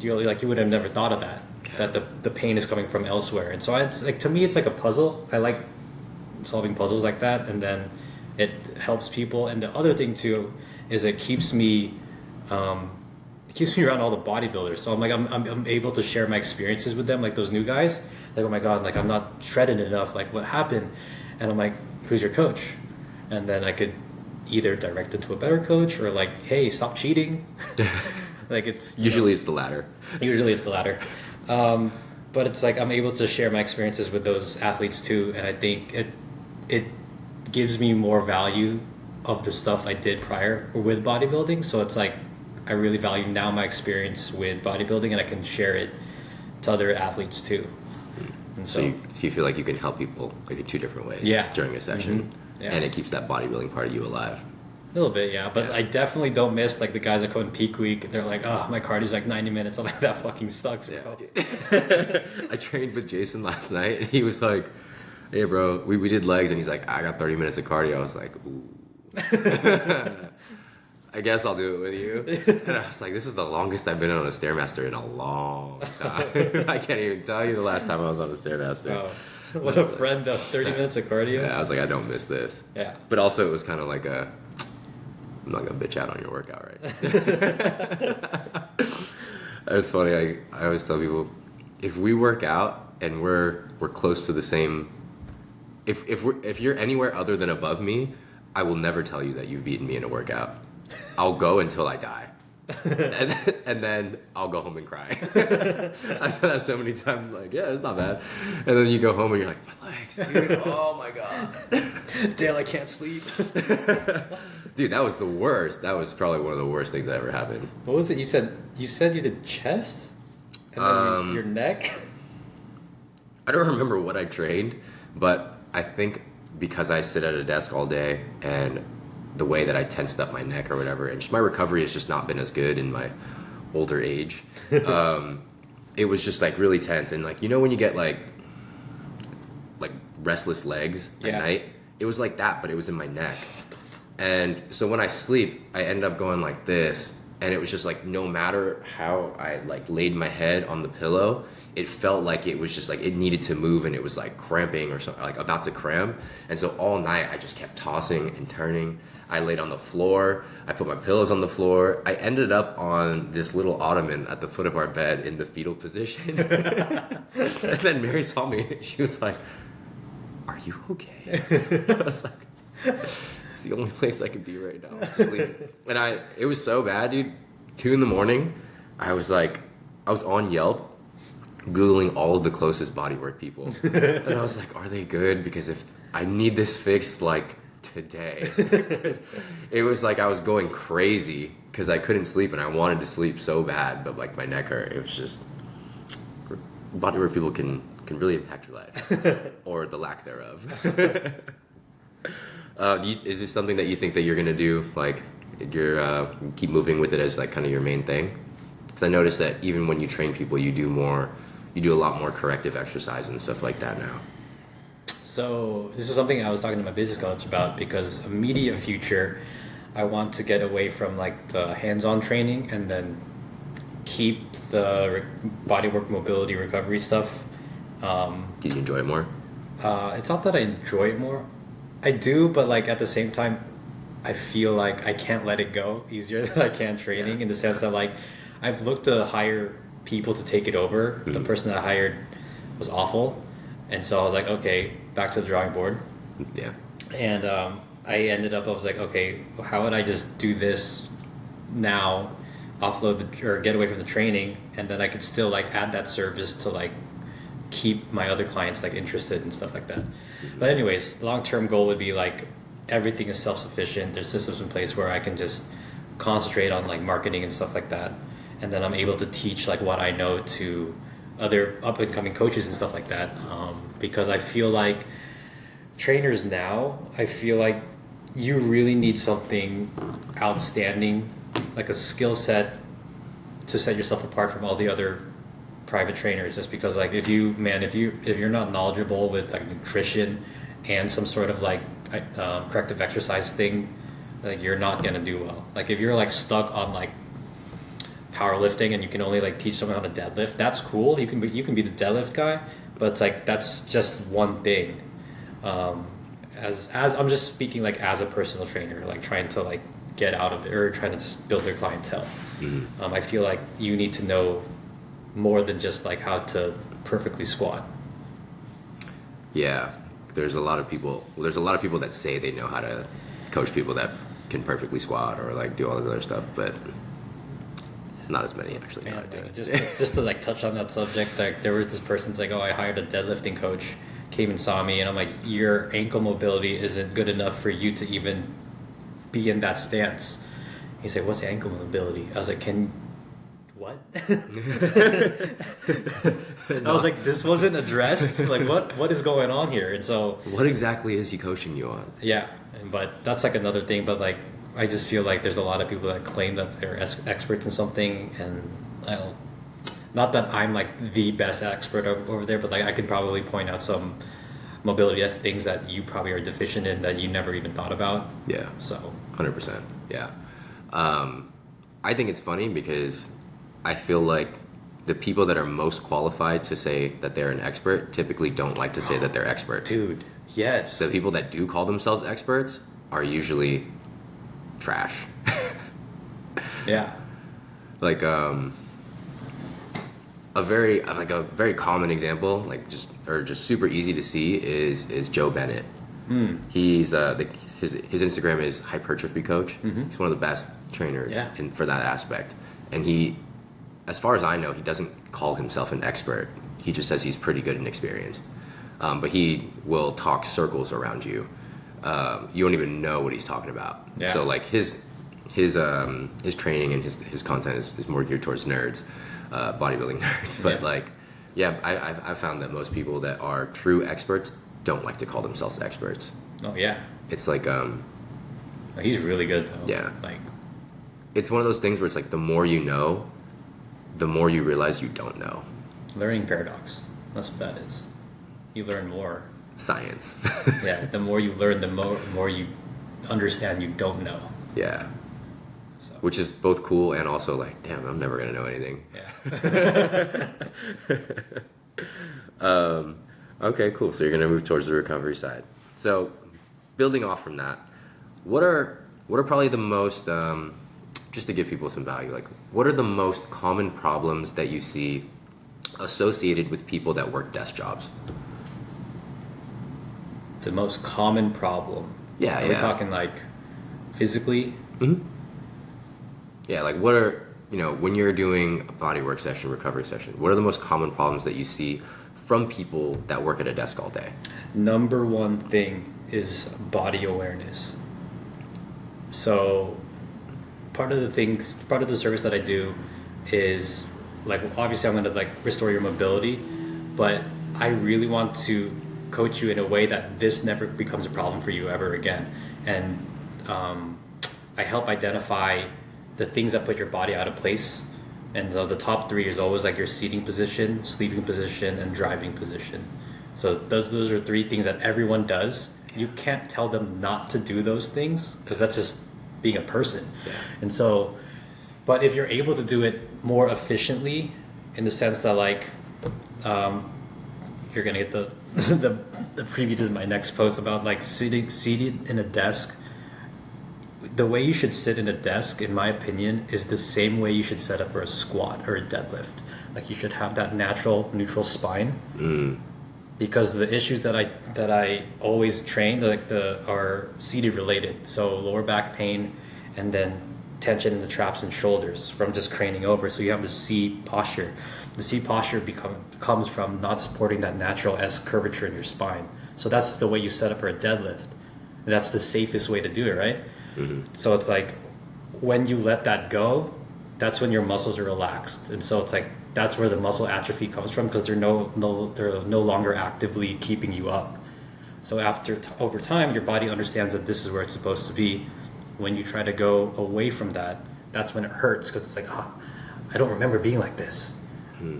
you would have never thought of that the pain is coming from elsewhere. And so it's like, to me, it's like a puzzle. I like solving puzzles like that, and then it helps people. And the other thing too is it keeps me around all the bodybuilders. So I'm able to share my experiences with them, like those new guys, like, oh my god, like, I'm not shredded enough, like, what happened? And I'm like, who's your coach? And then I could either direct them to a better coach, or like, hey, stop cheating. Like, it's usually it's the latter. Usually it's the latter. But it's like, I'm able to share my experiences with those athletes too, and I think it gives me more value of the stuff I did prior with bodybuilding. So it's like I really value now my experience with bodybuilding, and I can share it to other athletes too. And so you feel like you can help people like in two different ways during a session, and it keeps that bodybuilding part of you alive. A little bit, yeah. But I definitely don't miss like the guys that come in peak week. They're like, oh, my cardio's like 90 minutes. I'm like, that fucking sucks, bro. Yeah, I trained with Jason last night, and he was like, hey, bro, we did legs, and he's like, I got 30 minutes of cardio. I was like, ooh. I guess I'll do it with you. And I was like, this is the longest I've been on a Stairmaster in a long time. I can't even tell you the last time I was on a Stairmaster. Oh. What a friend, though. 30 minutes of cardio. Yeah, I was like, I don't miss this. Yeah. But also, it was kind of like I'm not gonna bitch out on your workout, right? It's funny. I always tell people, if we work out and we're close to the same, if you're anywhere other than above me, I will never tell you that you've beaten me in a workout. I'll go until I die. and then I'll go home and cry. I've said that so many times, like, yeah, it's not bad. And then you go home and you're like, my legs, dude, oh my God. Dale, I can't sleep. Dude, that was the worst. That was probably one of the worst things that ever happened. What was it? You said you did chest? And then your neck? I don't remember what I trained, but I think because I sit at a desk all day and the way that I tensed up my neck or whatever, and just my recovery has just not been as good in my older age. It was just like really tense, and like, you know when you get like restless legs at night, it was like that, but it was in my neck. And so when I sleep, I end up going like this, and it was just like no matter how I like laid my head on the pillow, it felt like it was just like it needed to move, and it was like cramping or something, like about to cramp. And so all night I just kept tossing and turning. I laid on the floor. I put my pillows on the floor. I ended up on this little ottoman at the foot of our bed in the fetal position. And then Mary saw me. She was like, "Are you okay?" I was like, "It's the only place I can be right now. Just leave." And it was so bad, dude. 2 a.m, I was on Yelp, Googling all of the closest bodywork people. And I was like, are they good? Because if I need this fixed, like, today. It was like I was going crazy because I couldn't sleep, and I wanted to sleep so bad, but like my neck hurt. It was just, bodywork people can really impact your life or the lack thereof. Is this something that you think that you're gonna do, like you're keep moving with it as like kind of your main thing? Because I noticed that even when you train people, you do a lot more corrective exercise and stuff like that now. So this is something I was talking to my business coach about, because immediate future, I want to get away from like the hands-on training and then keep the bodywork mobility recovery stuff. Do you enjoy it more? It's not that I enjoy it more. I do, but like at the same time, I feel like I can't let it go easier than I can training, in the sense that like I've looked to hire people to take it over. The person that I hired was awful. And so I was like, okay, back to the drawing board. Yeah. And I was like, okay, how would I just do this now, offload or get away from the training, and then I could still like add that service to like keep my other clients like interested and stuff like that. But anyways, the long-term goal would be like everything is self-sufficient. There's systems in place where I can just concentrate on like marketing and stuff like that. And then I'm able to teach like what I know to other up and coming coaches and stuff like that, because I feel like trainers now, I feel like you really need something outstanding, like a skill set to set yourself apart from all the other private trainers. Just because like if you're not knowledgeable with like nutrition and some sort of like corrective exercise thing, like you're not gonna do well. Like if you're like stuck on like powerlifting and you can only like teach someone how to deadlift, that's cool. You can be the deadlift guy, but it's like that's just one thing. As I'm just speaking like as a personal trainer, like trying to like get out of it or trying to just build their clientele. I feel like you need to know more than just like how to perfectly squat. Yeah, there's a lot of people that say they know how to coach people that can perfectly squat or like do all this other stuff, but not as many actually know how to do it. Just to like touch on that subject, like there was this person's like, oh, I hired a deadlifting coach, came and saw me, and I'm like, your ankle mobility isn't good enough for you to even be in that stance. He said, "What's ankle mobility?" I was like, what? I was like, this wasn't addressed. Like, what is going on here? And so, what exactly is he coaching you on? Yeah, but that's like another thing. But like, I just feel like there's a lot of people that claim that they're experts in something, and not that I'm like the best expert over there, but like I can probably point out some mobility things that you probably are deficient in that you never even thought about. Yeah. So 100%. Yeah. I think it's funny because I feel like the people that are most qualified to say that they're an expert typically don't like to say that they're experts. Dude, yes. The people that do call themselves experts are usually trash. Yeah. Like a very common example, like just super easy to see is Joe Bennett. He's his Instagram is hypertrophy coach. He's one of the best trainers for that aspect, and he, as far as I know, he doesn't call himself an expert. He just says he's pretty good and experienced. But he will talk circles around you. You don't even know what he's talking about. Yeah. So like his training and his content is more geared towards nerds, bodybuilding nerds. But I found that most people that are true experts don't like to call themselves experts. Oh yeah. It's like he's really good though. Yeah. Like, it's one of those things where it's like the more you know, the more you realize you don't know. learning paradox. That's what that is. You learn more. Science. Yeah. The more you learn, the more you understand you don't know. Yeah. So. Which is both cool and also like, damn, I'm never gonna know anything. Yeah. Okay, cool. So you're gonna move towards the recovery side. So, building off from that, what are probably the most, just to give people some value, like what are the most common problems that you see associated with people that work desk jobs? The most common problem. Yeah, Are we talking like physically? Mm-hmm. Yeah, like what are, when you're doing a body work session, recovery session, what are the most common problems that you see from people that work at a desk all day? Number one thing is body awareness. So part of the service that I do is like, obviously I'm going to like restore your mobility, but I really want to coach you in a way that this never becomes a problem for you ever again. And I help identify the things that put your body out of place. And so the top three is always like your seating position, sleeping position, and driving position. So those are three things that everyone does. You can't tell them not to do those things because that's just being a person. Yeah. And so, but if you're able to do it more efficiently, in the sense that like, you're gonna get the preview to my next post about like seated in a desk. The way you should sit in a desk, in my opinion, is the same way you should set up for a squat or a deadlift. Like you should have that natural neutral spine. Because the issues that I always train are seated related. So lower back pain, and then tension in the traps and shoulders from just craning over. So you have the C posture. The C posture comes from not supporting that natural S curvature in your spine. So that's the way you set up for a deadlift. And that's the safest way to do it, right? Mm-hmm. So it's like when you let that go, that's when your muscles are relaxed. And so it's like that's where the muscle atrophy comes from, because they're no longer actively keeping you up. So over time, your body understands that this is where it's supposed to be. When you try to go away from that, that's when it hurts, because it's like, I don't remember being like this.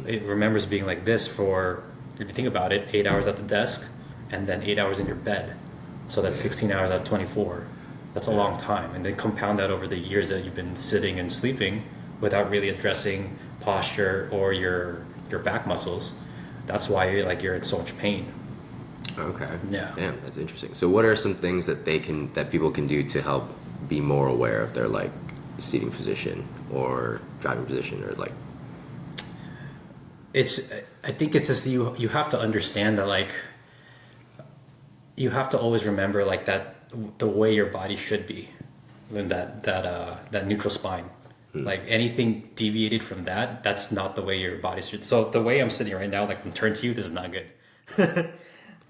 It remembers being like this for, if you think about it, 8 hours at the desk and then 8 hours in your bed. So that's 16 hours out of 24. That's a long time. And then compound that over the years that you've been sitting and sleeping without really addressing posture or your back muscles. That's why you're in so much pain. Okay. Yeah. Damn, that's interesting. So what are some things that people can do to help be more aware of their like seating position or driving position, or like? I think it's just you have to understand that like you have to always remember like that the way your body should be, and that neutral spine. Like anything deviated from that, that's not the way your body should. So the way I'm sitting right now, like I'm turned to you, this is not good.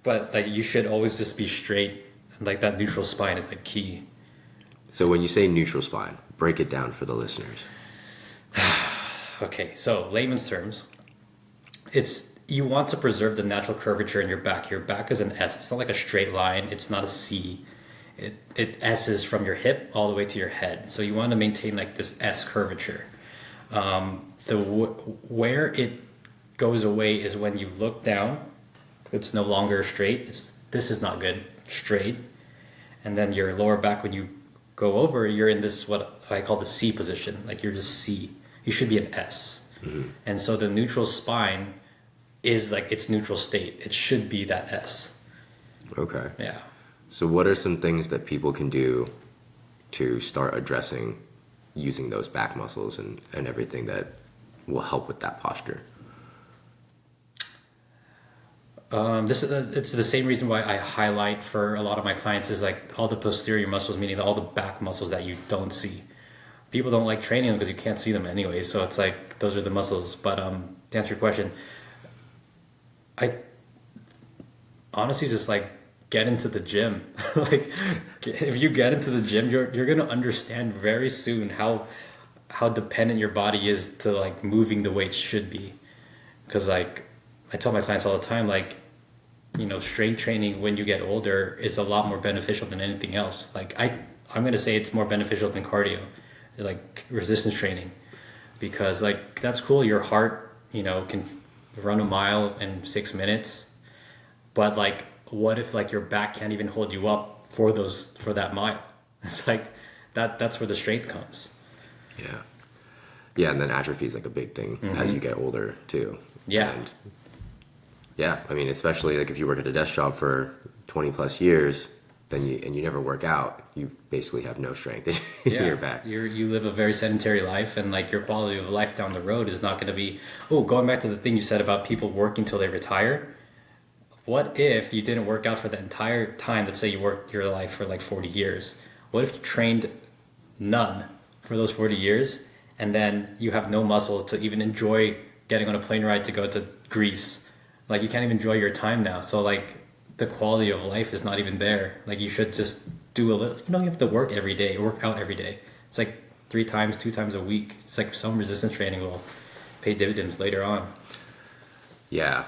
But like you should always just be straight. Like that neutral spine is like key. So when you say neutral spine, break it down for the listeners. Okay, so layman's terms, you want to preserve the natural curvature in your back. Your back is an S. It's not like a straight line. It's not a C. It S's from your hip all the way to your head. So you want to maintain like this S curvature. Where it goes away is when you look down. It's no longer straight. This is not good. Straight. And then your lower back, when you go over, you're in this what I call the C position. Like you're just C. You should be an S. Mm-hmm. And so the neutral spine is like its neutral state. It should be that S. Okay. Yeah. So what are some things that people can do to start addressing using those back muscles and everything that will help with that posture? It's the same reason why I highlight for a lot of my clients is like all the posterior muscles, meaning all the back muscles that you don't see. People don't like training them because you can't see them anyway. So it's like, those are the muscles. But to answer your question, I honestly just like get into the gym. Like if you get into the gym, you're going to understand very soon how dependent your body is to like moving the way it should be. Because like I tell my clients all the time, like, strength training when you get older is a lot more beneficial than anything else. Like I'm going to say it's more beneficial than cardio, like resistance training, because like that's cool. Your heart, can run a mile in 6 minutes, but like, what if like your back can't even hold you up for that mile? It's like that's where the strength comes. Yeah, and then atrophy is like a big thing as you get older too. Yeah. And yeah, I mean, especially like if you work at a desk job for 20 plus years, then you never work out, you basically have no strength in your back. You live a very sedentary life, and like your quality of life down the road is not going to be. Oh, going back to the thing you said about people working till they retire. What if you didn't work out for the entire time? Let's say you worked your life for like 40 years. What if you trained none for those 40 years, and then you have no muscle to even enjoy getting on a plane ride to go to Greece? Like you can't even enjoy your time now. So like the quality of life is not even there. Like you should just do a little. You don't have to work every day, work out every day. It's like 2 times a week. It's like some resistance training will pay dividends later on. Yeah.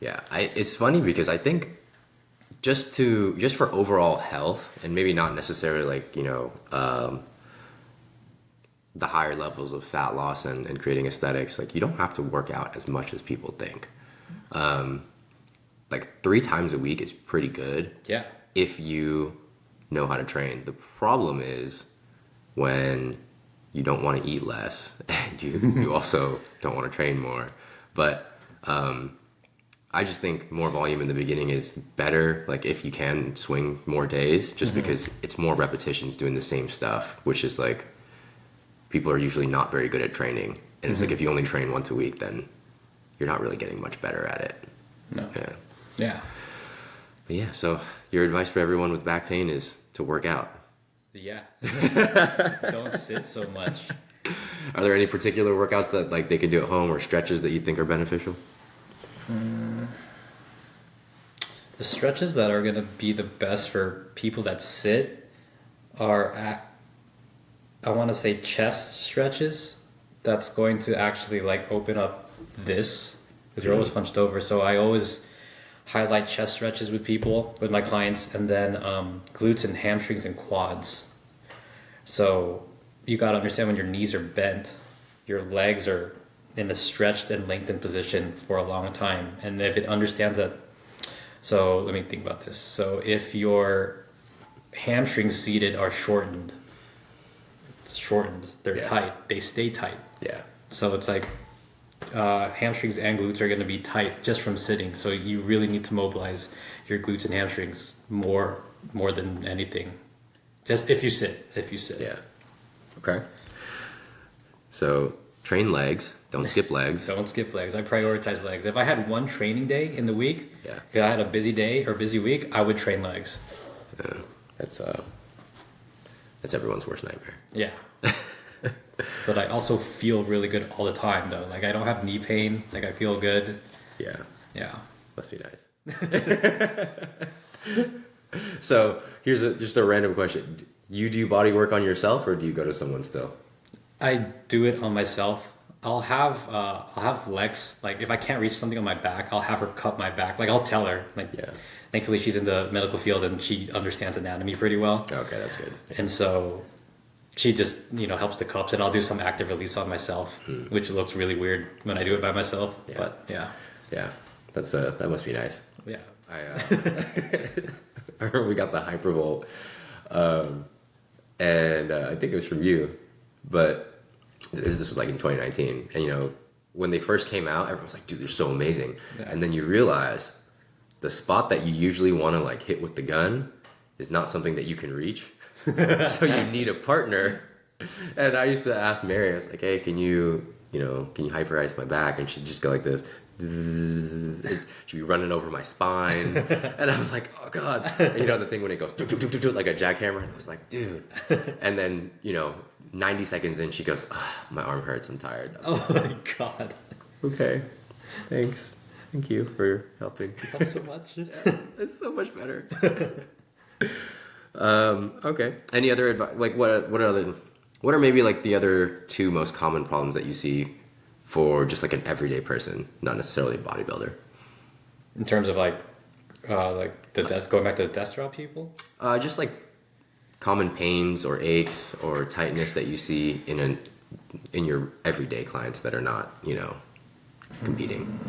It's funny because I think just for overall health, and maybe not necessarily like the higher levels of fat loss and creating aesthetics, like you don't have to work out as much as people think. Like 3 times a week is pretty good. Yeah. If you know how to train. The problem is when you don't want to eat less and you also don't want to train more. But I just think more volume in the beginning is better. Like if you can swing more days, just because it's more repetitions doing the same stuff, which is like people are usually not very good at training. And it's like if you only train once a week, then you're not really getting much better at it. No. Yeah. But yeah, so your advice for everyone with back pain is to work out. Yeah. Don't sit so much. Are there any particular workouts that like they can do at home or stretches that you think are beneficial? The stretches that are going to be the best for people that sit are, I want to say, chest stretches. That's going to actually like open up this, because you're always hunched over. So I always highlight chest stretches with people, with my clients, and then glutes and hamstrings and quads. So you got to understand when your knees are bent, your legs are in a stretched and lengthened position for a long time. And if it understands that, so let me think about this. So if your hamstrings seated are shortened, they're tight, they stay tight. Yeah. So it's like hamstrings and glutes are going to be tight just from sitting. So you really need to mobilize your glutes and hamstrings more than anything. Just if you sit. Yeah. Okay. So train legs. Don't skip legs. Don't skip legs. I prioritize legs. If I had one training day in the week, yeah, if I had a busy day or busy week, I would train legs. Yeah. That's everyone's worst nightmare. Yeah. But I also feel really good all the time though. Like I don't have knee pain. Like I feel good. Yeah. Yeah. Must be nice. So here's just a random question. you do body work on yourself, or do you go to someone still? I do it on myself. I'll have Lex, like if I can't reach something on my back, I'll have her cut my back. Like I'll tell her, like thankfully she's in the medical field and she understands anatomy pretty well. Okay, that's good. And so she just, helps the cups, and I'll do some active release on myself, which looks really weird when I do it by myself. Yeah. But yeah. Yeah, that must be nice. Yeah. I remember we got the Hypervolt, and I think it was from you, but this was like in 2019. And when they first came out, everyone was like, dude, they're so amazing. Yeah. And then you realize the spot that you usually want to like hit with the gun is not something that you can reach. So you need a partner. And I used to ask Mary, I was like, hey, can you hyperize my back? And she'd just go like this. She'd be running over my spine. And I was like, oh God. And, the thing when it goes like a jackhammer. And I was like, dude. And then, 90 seconds in, she goes, oh, my arm hurts. I'm tired. Oh my God. Okay. Thanks. Thank you for helping. It helps so much. Yeah, it's so much better. Okay. Any other advice? Like what are maybe like the other two most common problems that you see for just like an everyday person, not necessarily a bodybuilder? In terms of going back to the desk job people? Just like common pains or aches or tightness that you see in your everyday clients that are not, competing.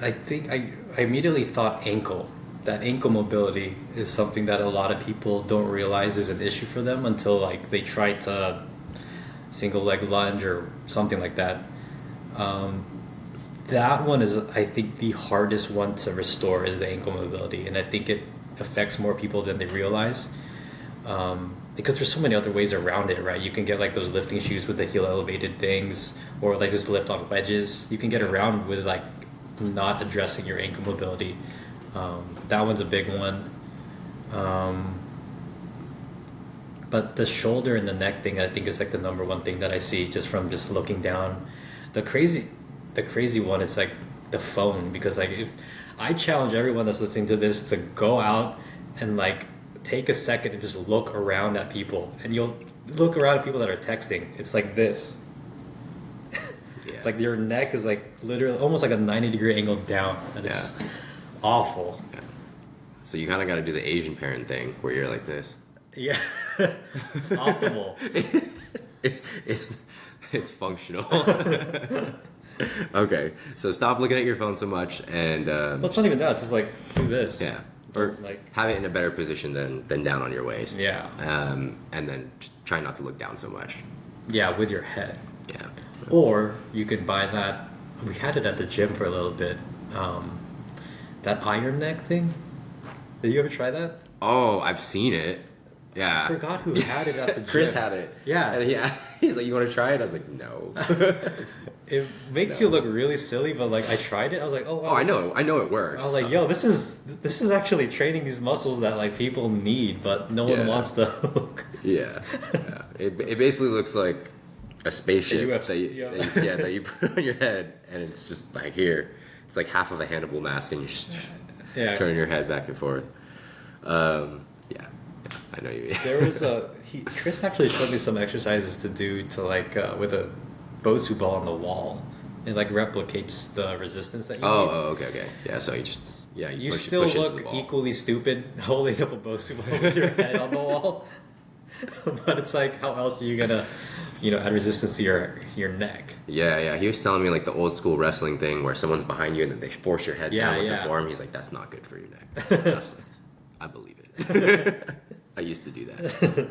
I think I immediately thought ankle. That ankle mobility is something that a lot of people don't realize is an issue for them until like they try to single leg lunge or something like that. That one is, I think, the hardest one to restore is the ankle mobility, and I think it affects more people than they realize. Because there's so many other ways around it, right? You can get like those lifting shoes with the heel elevated things, or like just lift on wedges. You can get around with like not addressing your ankle mobility. That one's a big one. But the shoulder and the neck thing, I think, is like the number one thing that I see just from just looking down. The crazy one is like the phone, because like if I challenge everyone that's listening to this to go out and like take a second and just look around at people, and you'll look around at people that are texting. It's like this. It's like your neck is like literally almost like a 90-degree angle down, and it's awful. Yeah. So you kind of got to do the Asian parent thing where you're like this. Yeah. Optimal. It's functional. Okay, so stop looking at your phone so much, and well, it's not even that. It's just like do this. Yeah, or like have it in a better position than down on your waist. Yeah. And then try not to look down so much. Yeah, with your head. Yeah. Or you could buy that. We had it at the gym for a little bit. That iron neck thing. Did you ever try that? Oh, I've seen it. Yeah. I forgot who had it at the gym. Chris had it. Yeah. And he's like, you want to try it? I was like, no. It makes you look really silly, but like I tried it. I was like, oh wow. Oh, I know it works. I was like, yo, this is actually training these muscles that like people need, but no one wants to hook. Yeah. It basically looks like a spaceship that you put on your head, and it's just like here. It's like half of a Hannibal mask, and you're turning your head back and forth. I know you mean. There was Chris actually showed me some exercises to do to like with a Bosu ball on the wall. It like replicates the resistance that you need. Oh, okay. Yeah, so you still look equally stupid holding up a Bosu ball with your head on the wall. But it's like, how else are you gonna, add resistance to your neck? Yeah. He was telling me like the old school wrestling thing where someone's behind you and then they force your head down with the forearm. He's like, that's not good for your neck. I was like, I believe it. I used to do that.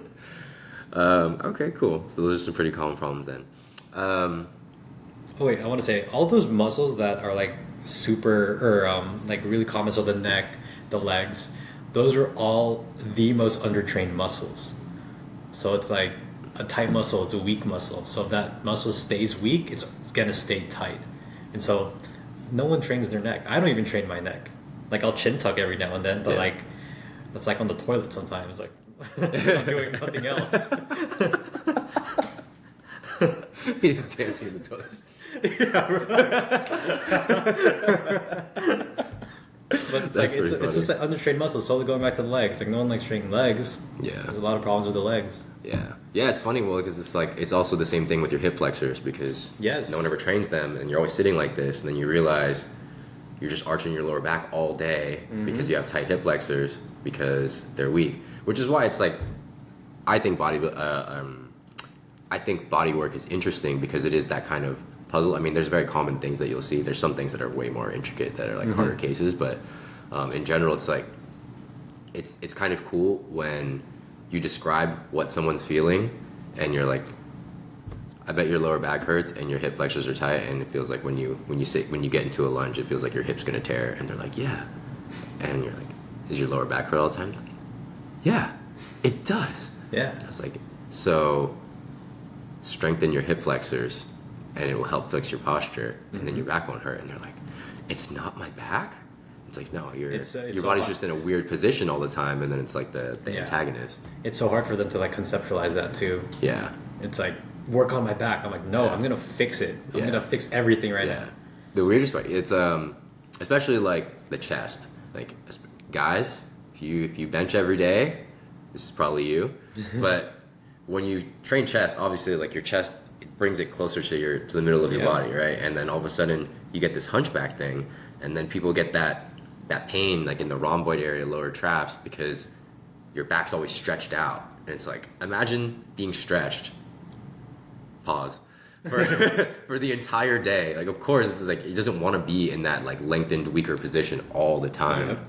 Okay, cool. So those are some pretty common problems then. Oh wait, I want to say all those muscles that are like super or like really common, so the neck, the legs, those are all the most undertrained muscles. So it's like a tight muscle, it's a weak muscle. So if that muscle stays weak, it's gonna stay tight. And so no one trains their neck. I don't even train my neck. Like I'll chin tuck every now and then, but like it's like on the toilet sometimes. Like I'm doing nothing else. He's dancing in the toilet. Yeah, right. But it's like it's just an undertrained muscle. Slowly going back to the legs. Like no one likes training legs. Yeah. There's a lot of problems with the legs. Yeah. Yeah, it's funny, well, because it's like, it's also the same thing with your hip flexors, because Yes. no one ever trains them, and you're always sitting like this, and then you realize you're just arching your lower back all day because you have tight hip flexors because they're weak. Which is why it's like, I think body work is interesting because it is that kind of puzzle. I mean, there's very common things that you'll see. There's some things that are way more intricate that are like harder cases, but in general, it's like, it's kind of cool when you describe what someone's feeling and you're like, I bet your lower back hurts and your hip flexors are tight, and it feels like when you get into a lunge, it feels like your hip's gonna tear, and they're like, yeah, and you're like, is your lower back hurt all the time? Like, yeah, it does. Yeah. And I was like, so strengthen your hip flexors and it will help fix your posture, and then your back won't hurt. And they're like, it's not my back? It's like, no, your body's just in a weird position all the time, and then it's like the antagonist. It's so hard for them to like conceptualize that too. Yeah. It's like, work on my back. I'm like, no, I'm gonna fix it. I'm gonna fix everything right now. The weirdest part, it's especially like the chest. Like guys, if you bench every day, this is probably you. But when you train chest, obviously like your chest, it brings it closer to the middle of your body, right? And then all of a sudden you get this hunchback thing, and then people get that pain like in the rhomboid area, lower traps, because your back's always stretched out. And it's like, imagine being stretched, pause, for the entire day. Like, of course, like, it doesn't want to be in that like lengthened, weaker position all the time.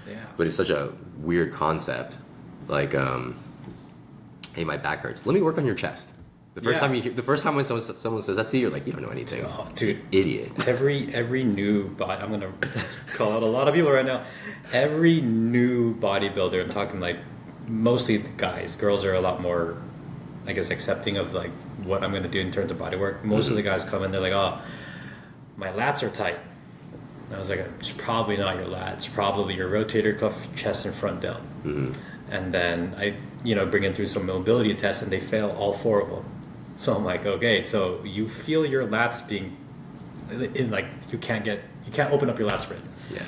Yeah. But it's such a weird concept. Like, hey, my back hurts. Let me work on your chest. The first time when someone says that to you, you're like, you don't know anything. Oh, dude, idiot. Every new body, I'm gonna call out a lot of people right now. Every new bodybuilder, I'm talking like mostly the guys. Girls are a lot more, I guess, accepting of like what I'm gonna do in terms of body work. Most of the guys come in, they're like, oh, my lats are tight. And I was like, it's probably not your lats, probably your rotator cuff, chest, and front delt. And then I, bring in through some mobility tests, and they fail all 4 of them. So I'm like, okay, so you feel your lats being, like, you can't open up your lat spread. Yeah.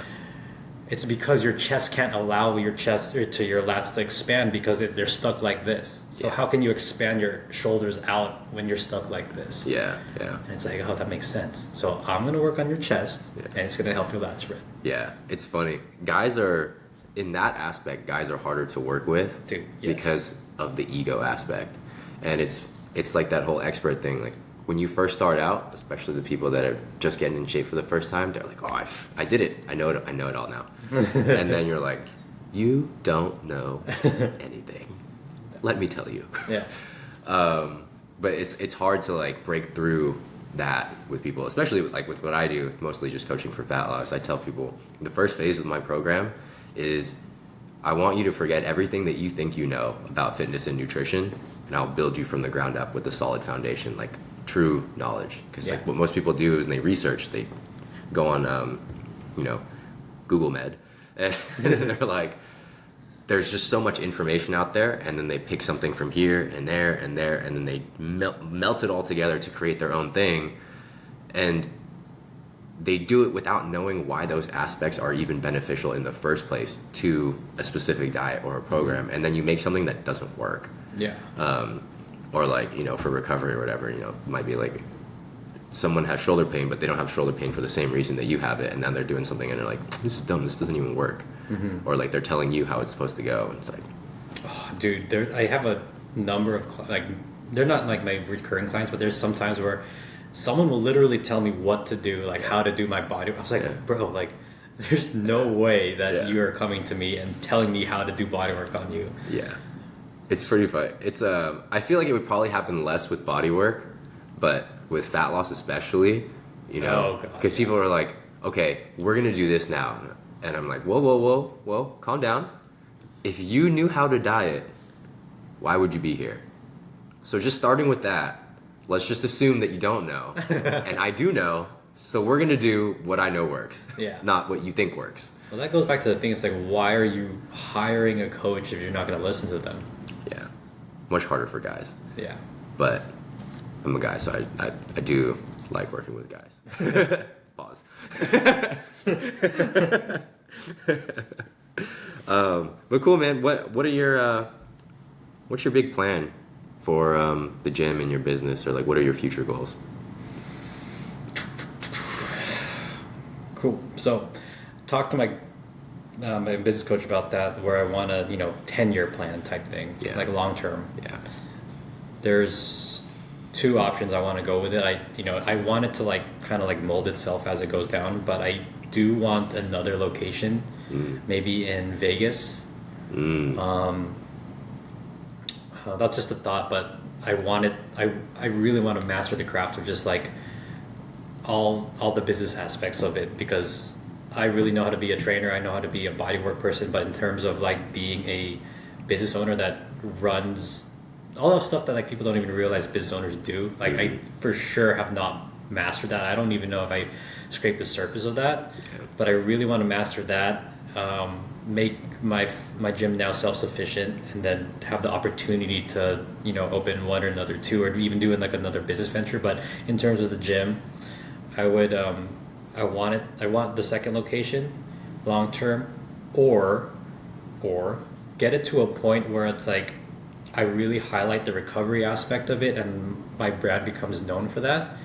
It's because your chest can't allow your chest to your lats to expand because they're stuck like this. So how can you expand your shoulders out when you're stuck like this? Yeah. And it's like, oh, that makes sense. So I'm going to work on your chest, and it's going to help your lat spread. Yeah, it's funny. In that aspect, guys are harder to work with. Dude, yes. Because of the ego aspect. And it's like that whole expert thing. Like, when you first start out, especially the people that are just getting in shape for the first time, they're like, oh, I did it. I know it all now. And then you're like, you don't know anything. Let me tell you. Yeah. But it's hard to like break through that with people, especially with what I do, mostly just coaching for fat loss. I tell people the first phase of my program is, I want you to forget everything that you think you know about fitness and nutrition, and I'll build you from the ground up with a solid foundation, like true knowledge. Because like what most people do is, when they research, they go on Google Med, and they're like, there's just so much information out there, and then they pick something from here and there and there, and then they melt it all together to create their own thing, and they do it without knowing why those aspects are even beneficial in the first place to a specific diet or a program. And then you make something that doesn't work. Yeah. Or like, for recovery or whatever, it might be like someone has shoulder pain, but they don't have shoulder pain for the same reason that you have it, and then they're doing something and they're like, this is dumb, this doesn't even work. Or like they're telling you how it's supposed to go, and it's like, oh, dude, I have a number of like, they're not like my recurring clients, but there's some times where someone will literally tell me what to do, like how to do my body. I was like, bro, like, there's no way that you are coming to me and telling me how to do body work on you. Yeah, it's pretty funny. It's I feel like it would probably happen less with body work, but with fat loss especially, because people are like, okay, we're gonna do this now, and I'm like, whoa, calm down. If you knew how to diet, why would you be here? So just starting with that, let's just assume that you don't know, and I do know, so we're gonna do what I know works, not what you think works. Well, that goes back to the thing, it's like, why are you hiring a coach if you're not gonna listen to them? Yeah, much harder for guys. Yeah. But I'm a guy, so I do like working with guys. Pause. But cool, man. What are your what's your big plan for the gym and your business, or like what are your future goals? Cool. So, talk to my my business coach about that, where I want a 10-year plan type thing, Yeah. like long term. Yeah. There's two options I want to go with it. I want it to like kind of like mold itself as it goes down, but I do want another location, maybe in Vegas. That's just a thought, but I really want to master the craft of just like all the business aspects of it, because I really know how to be a trainer. I know how to be a bodywork person, but in terms of like being a business owner that runs all the stuff that like people don't even realize business owners do, like I for sure have not mastered that. I don't even know if I scraped the surface of that, but I really want to master that. Make my gym now self-sufficient, and then have the opportunity to open one or another two, or even doing like another business venture. But in terms of the gym, I would I want the second location long term, or get it to a point where it's like I really highlight the recovery aspect of it, and my brand becomes known for that,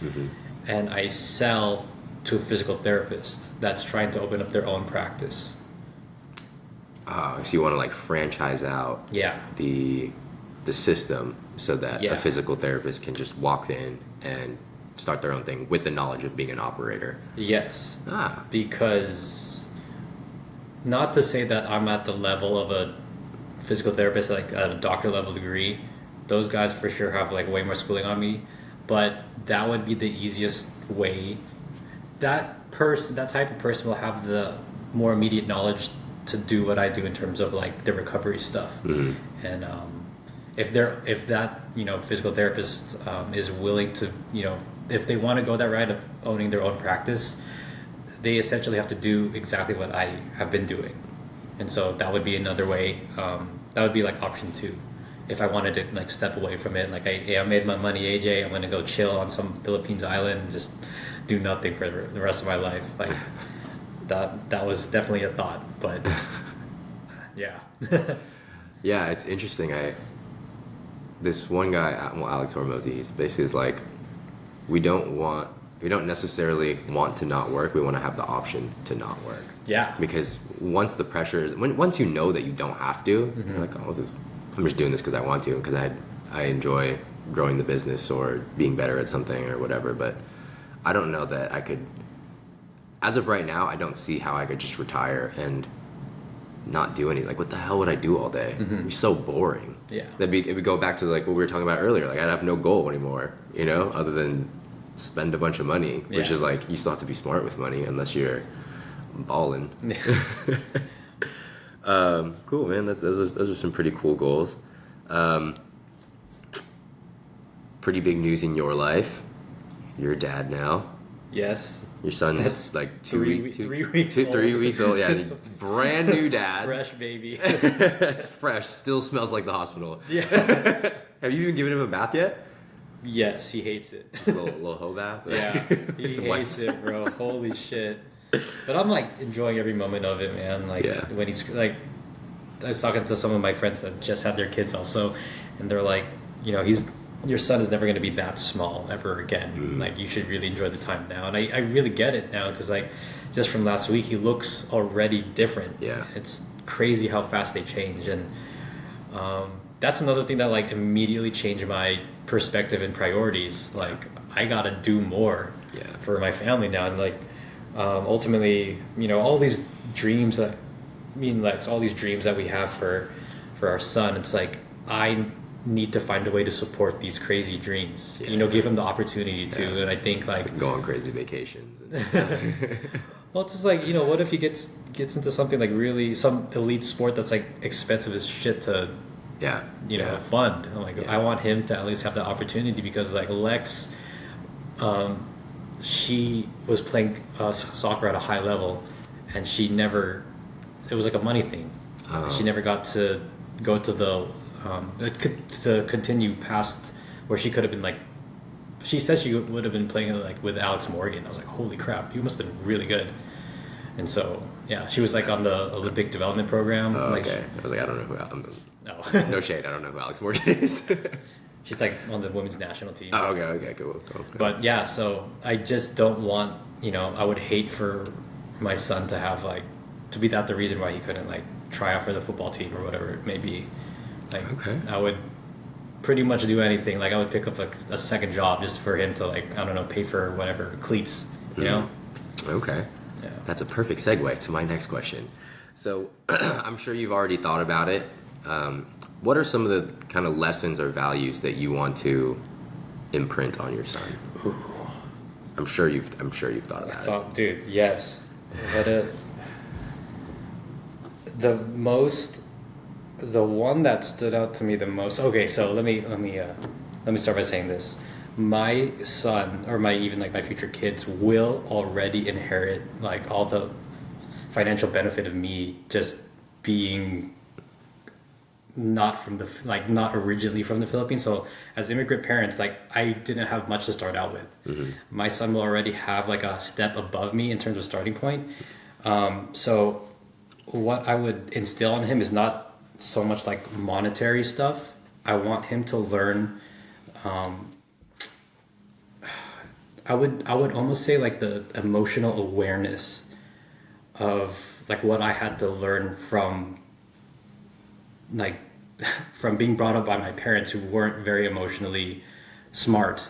and I sell to a physical therapist that's trying to open up their own practice. So you want to like franchise out the system so that a physical therapist can just walk in and start their own thing with the knowledge of being an operator. Yes. Because not to say that I'm at the level of a physical therapist, like at a doctor level degree. Those guys for sure have like way more schooling on me, but that would be the easiest way. That type of person will have the more immediate knowledge to do what I do in terms of like the recovery stuff. And if that physical therapist is willing to if they want to go that route of owning their own practice, they essentially have to do exactly what I have been doing. And so that would be another way. That would be like option 2. If I wanted to like step away from it, like I made my money, AJ, I'm gonna go chill on some Philippines island and just do nothing for the rest of my life. Like that was definitely a thought, but yeah. Yeah, it's interesting. This one guy, Alex Hormozy, he's basically is like, we don't necessarily want to not work. We want to have the option to not work. Yeah. Because once the pressure is, once you know that you don't have to, you're like, oh, I'm just doing this because I want to, because I enjoy growing the business or being better at something or whatever. But I don't know that I could, as of right now, I don't see how I could just retire and not do anything. Like, what the hell would I do all day? It'd be so boring. Yeah. It would go back to like what we were talking about earlier. Like, I'd have no goal anymore, other than spend a bunch of money, which is like, you still have to be smart with money unless you're balling. Cool, man. Those are some pretty cool goals. Pretty big news in your life. You're a dad now. Yes. Your son's like 3 weeks old. 3 weeks old. Yeah, brand new dad. Fresh baby. Fresh. Still smells like the hospital. Yeah. Have you even given him a bath yet? Yes, he hates it. Just a little hoe bath. Yeah, he hates it, bro. Holy shit. But I'm like enjoying every moment of it, man. Like when he's like, I was talking to some of my friends that just had their kids also, and they're like, your son is never going to be that small ever again. Like, you should really enjoy the time now. And I really get it now, because like just from last week, he looks already different. Yeah, it's crazy how fast they change, and that's another thing that like immediately changed my perspective and priorities. Like, I gotta do more for my family now, and like ultimately, all these dreams that all these dreams that we have for our son, it's like I need to find a way to support these crazy dreams. Give him the opportunity to. And I think like go on crazy vacations. Well, it's just like, what if he gets into something like really some elite sport that's like expensive as shit to fund. I'm like, I want him to at least have the opportunity, because like Lex, she was playing soccer at a high level, and it was like a money thing. She never got to go to the to continue past where she could have been like, she said she would have been playing like with Alex Morgan. I was like, holy crap, you must have been really good. And so, yeah, she was like on the Olympic development program. Oh, like, okay. I was like, I don't know who. No. No shade. I don't know who Alex Morgan is. She's like on the women's national team. Oh, okay, cool. But yeah, so I just don't want, I would hate for my son to have like, to be that the reason why he couldn't like try out for the football team or whatever it may be. Like, Okay. I would pretty much do anything. Like, I would pick up a second job just for him to like, I don't know, pay for whatever, cleats, you know? Okay. Yeah. That's a perfect segue to my next question. So I'm sure you've already thought about it. What are some of the kind of lessons or values that you want to imprint on your son? Ooh. I'm sure you've thought about it. Dude, yes. The one that stood out to me the most. Okay, so let me start by saying this. My son, or my future kids, will already inherit like all the financial benefit of me just being not originally from the Philippines. So as immigrant parents, like I didn't have much to start out with. Mm-hmm. My son will already have like a step above me in terms of starting point. So what I would instill in him is not so much like monetary stuff. I want him to learn. I would almost say like the emotional awareness of like what I had to learn from like from being brought up by my parents who weren't very emotionally smart.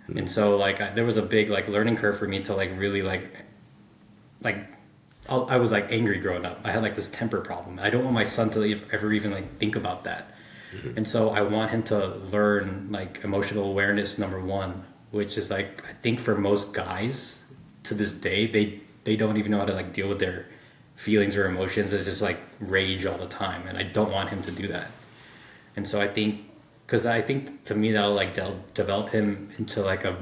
Mm-hmm. And so like there was a big like learning curve for me to like really like I was like angry growing up. I had like this temper problem. I don't want my son to ever even like think about that. Mm-hmm. And so I want him to learn like emotional awareness, number one, which is like, I think for most guys to this day, they don't even know how to like deal with their feelings or emotions. It's just like rage all the time. And I don't want him to do that. And so I think, because I think to me that'll like develop him into like a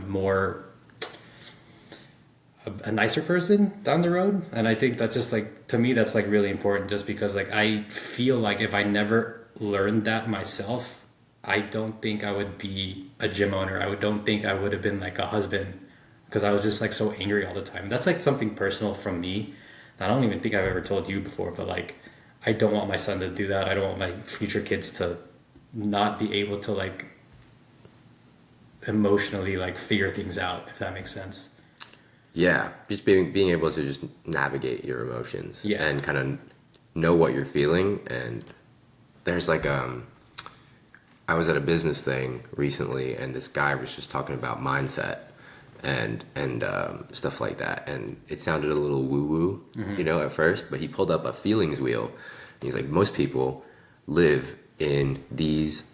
nicer person down the road. And I think that's just like, to me, that's like really important, just because like I feel like if I never learned that myself, I don't think I would be a gym owner. I don't think I would have been like a husband, because I was just like so angry all the time. That's like something personal from me. I don't even think I've ever told you before, but like, I don't want my son to do that. I don't want my future kids to not be able to like emotionally like figure things out, if that makes sense. Yeah, just being able to just navigate your emotions, yeah, and kind of know what you're feeling. And there's like I was at a business thing recently, and this guy was just talking about mindset and stuff like that, and it sounded a little woo-woo, mm-hmm. At first, but he pulled up a feelings wheel, and he's like, most people live in these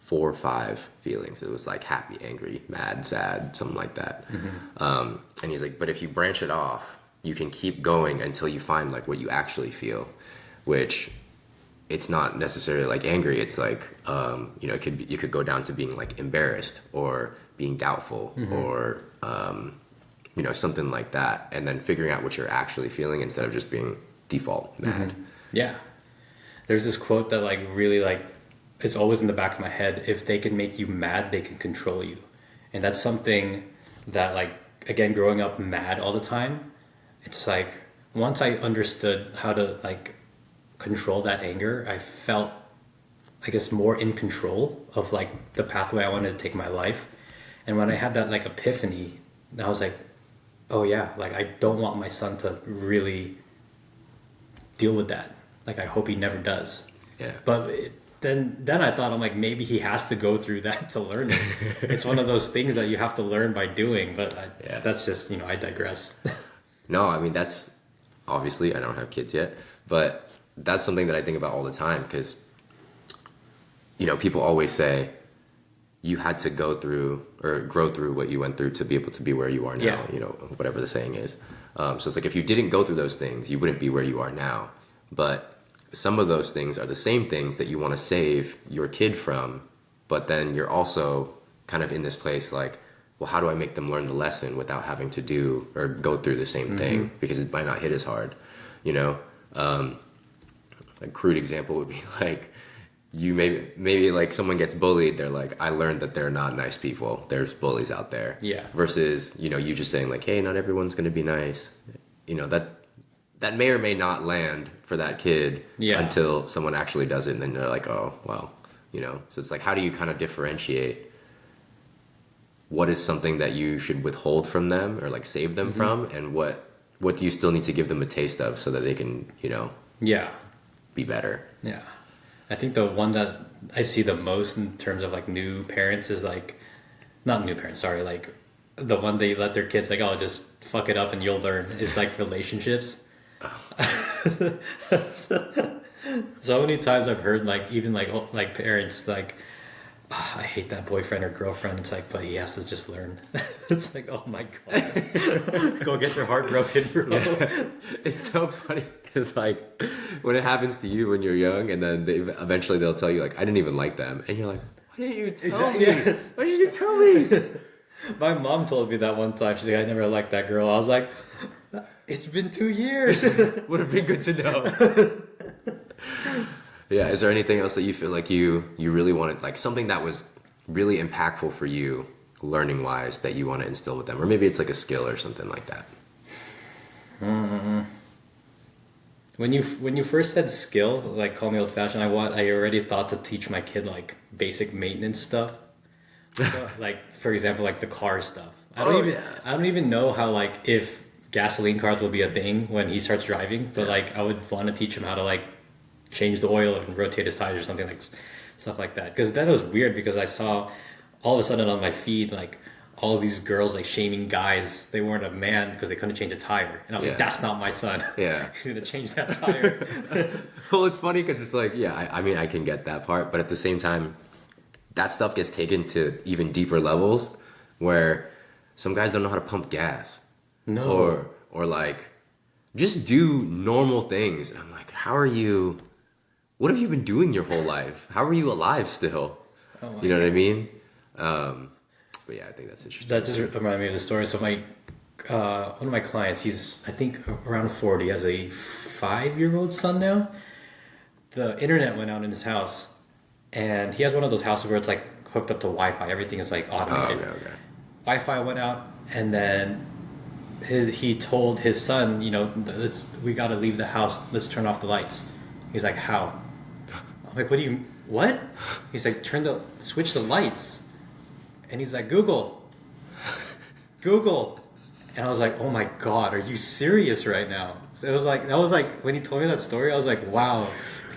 4 or 5 feelings. It was like happy, angry, mad, sad, something like that. Mm-hmm. And he's like, but if you branch it off, you can keep going until you find like what you actually feel, which it's not necessarily like angry. It's like, you could go down to being like embarrassed or being doubtful, mm-hmm. or, something like that. And then figuring out what you're actually feeling instead of just being default mad. Mm-hmm. Yeah. There's this quote that like really like, it's always in the back of my head. If they can make you mad, they can control you. And that's something that like, again, growing up mad all the time, it's like, once I understood how to like control that anger, I felt, I guess, more in control of like the pathway I wanted to take my life. And when I had that like epiphany, I was like, oh yeah, like I don't want my son to really deal with that. Like I hope he never does. Yeah. But then I thought, I'm like, maybe he has to go through that to learn it. It's one of those things that you have to learn by doing, but that's just, I digress. No, I mean, that's obviously, I don't have kids yet, but that's something that I think about all the time, because, people always say you had to go through or grow through what you went through to be able to be where you are now, whatever the saying is. So it's like, if you didn't go through those things, you wouldn't be where you are now. But some of those things are the same things that you want to save your kid from, but then you're also kind of in this place like, well, how do I make them learn the lesson without having to do or go through the same thing, mm-hmm. because it might not hit as hard, A crude example would be like, you maybe like someone gets bullied, they're like, I learned that they're not nice people. There's bullies out there. Yeah. Versus, you just saying like, hey, not everyone's going to be nice. That that may or may not land for that kid until someone actually does it, and then they're like, oh, well, you know. So it's like, how do you kind of differentiate what is something that you should withhold from them or like save them from, and what do you still need to give them a taste of so that they can, you know, be better? Yeah. I think the one that I see the most in terms of like new parents is like, not new parents, sorry, like the one they let their kids like, oh, just fuck it up and you'll learn, is like relationships. So many times I've heard like, even like parents like, oh, I hate that boyfriend or girlfriend. It's like, but he has to just learn. It's like, oh my God. Go get your heart broken, bro. Yeah. It's so funny because like when it happens to you when you're young, and then eventually they'll tell you like, I didn't even like them, and you're like, why didn't you tell me? Yes. Why did you tell me? My mom told me that one time. She's like, I never liked that girl. I was like, it's been 2 years. Would have been good to know. Yeah. Is there anything else that you feel like you really wanted, like something that was really impactful for you learning wise that you want to instill with them? Or maybe it's like a skill or something like that. When you first said skill, like call me old fashioned, I already thought to teach my kid like basic maintenance stuff. So, like for example, like the car stuff. I don't even know how, like, if gasoline cars will be a thing when he starts driving, but like I would want to teach him how to like change the oil and rotate his tires or something, like stuff like that. Because that was weird, because I saw all of a sudden on my feed like all these girls like shaming guys they weren't a man because they couldn't change a tire, and I'm like, that's not my son. He's gonna change that tire. Well, it's funny because it's like, I mean, I can get that part, but at the same time, that stuff gets taken to even deeper levels where some guys don't know how to pump gas. No. Or like just do normal things. And I'm like, what have you been doing your whole life? How are you alive still? You know what I mean? But yeah, I think that's interesting. That just reminded me of the story. So my one of my clients, he's I think around 40, has a 5-year-old son now. The internet went out in his house, and he has one of those houses where it's like hooked up to Wi-Fi. Everything is like automated. Okay. Wi-Fi went out, and then he told his son, you know, we got to leave the house. Let's turn off the lights. He's like, how? I'm like, what? He's like, switch the lights. And he's like, Google. And I was like, oh my God, are you serious right now? So that was like, when he told me that story, I was like, wow,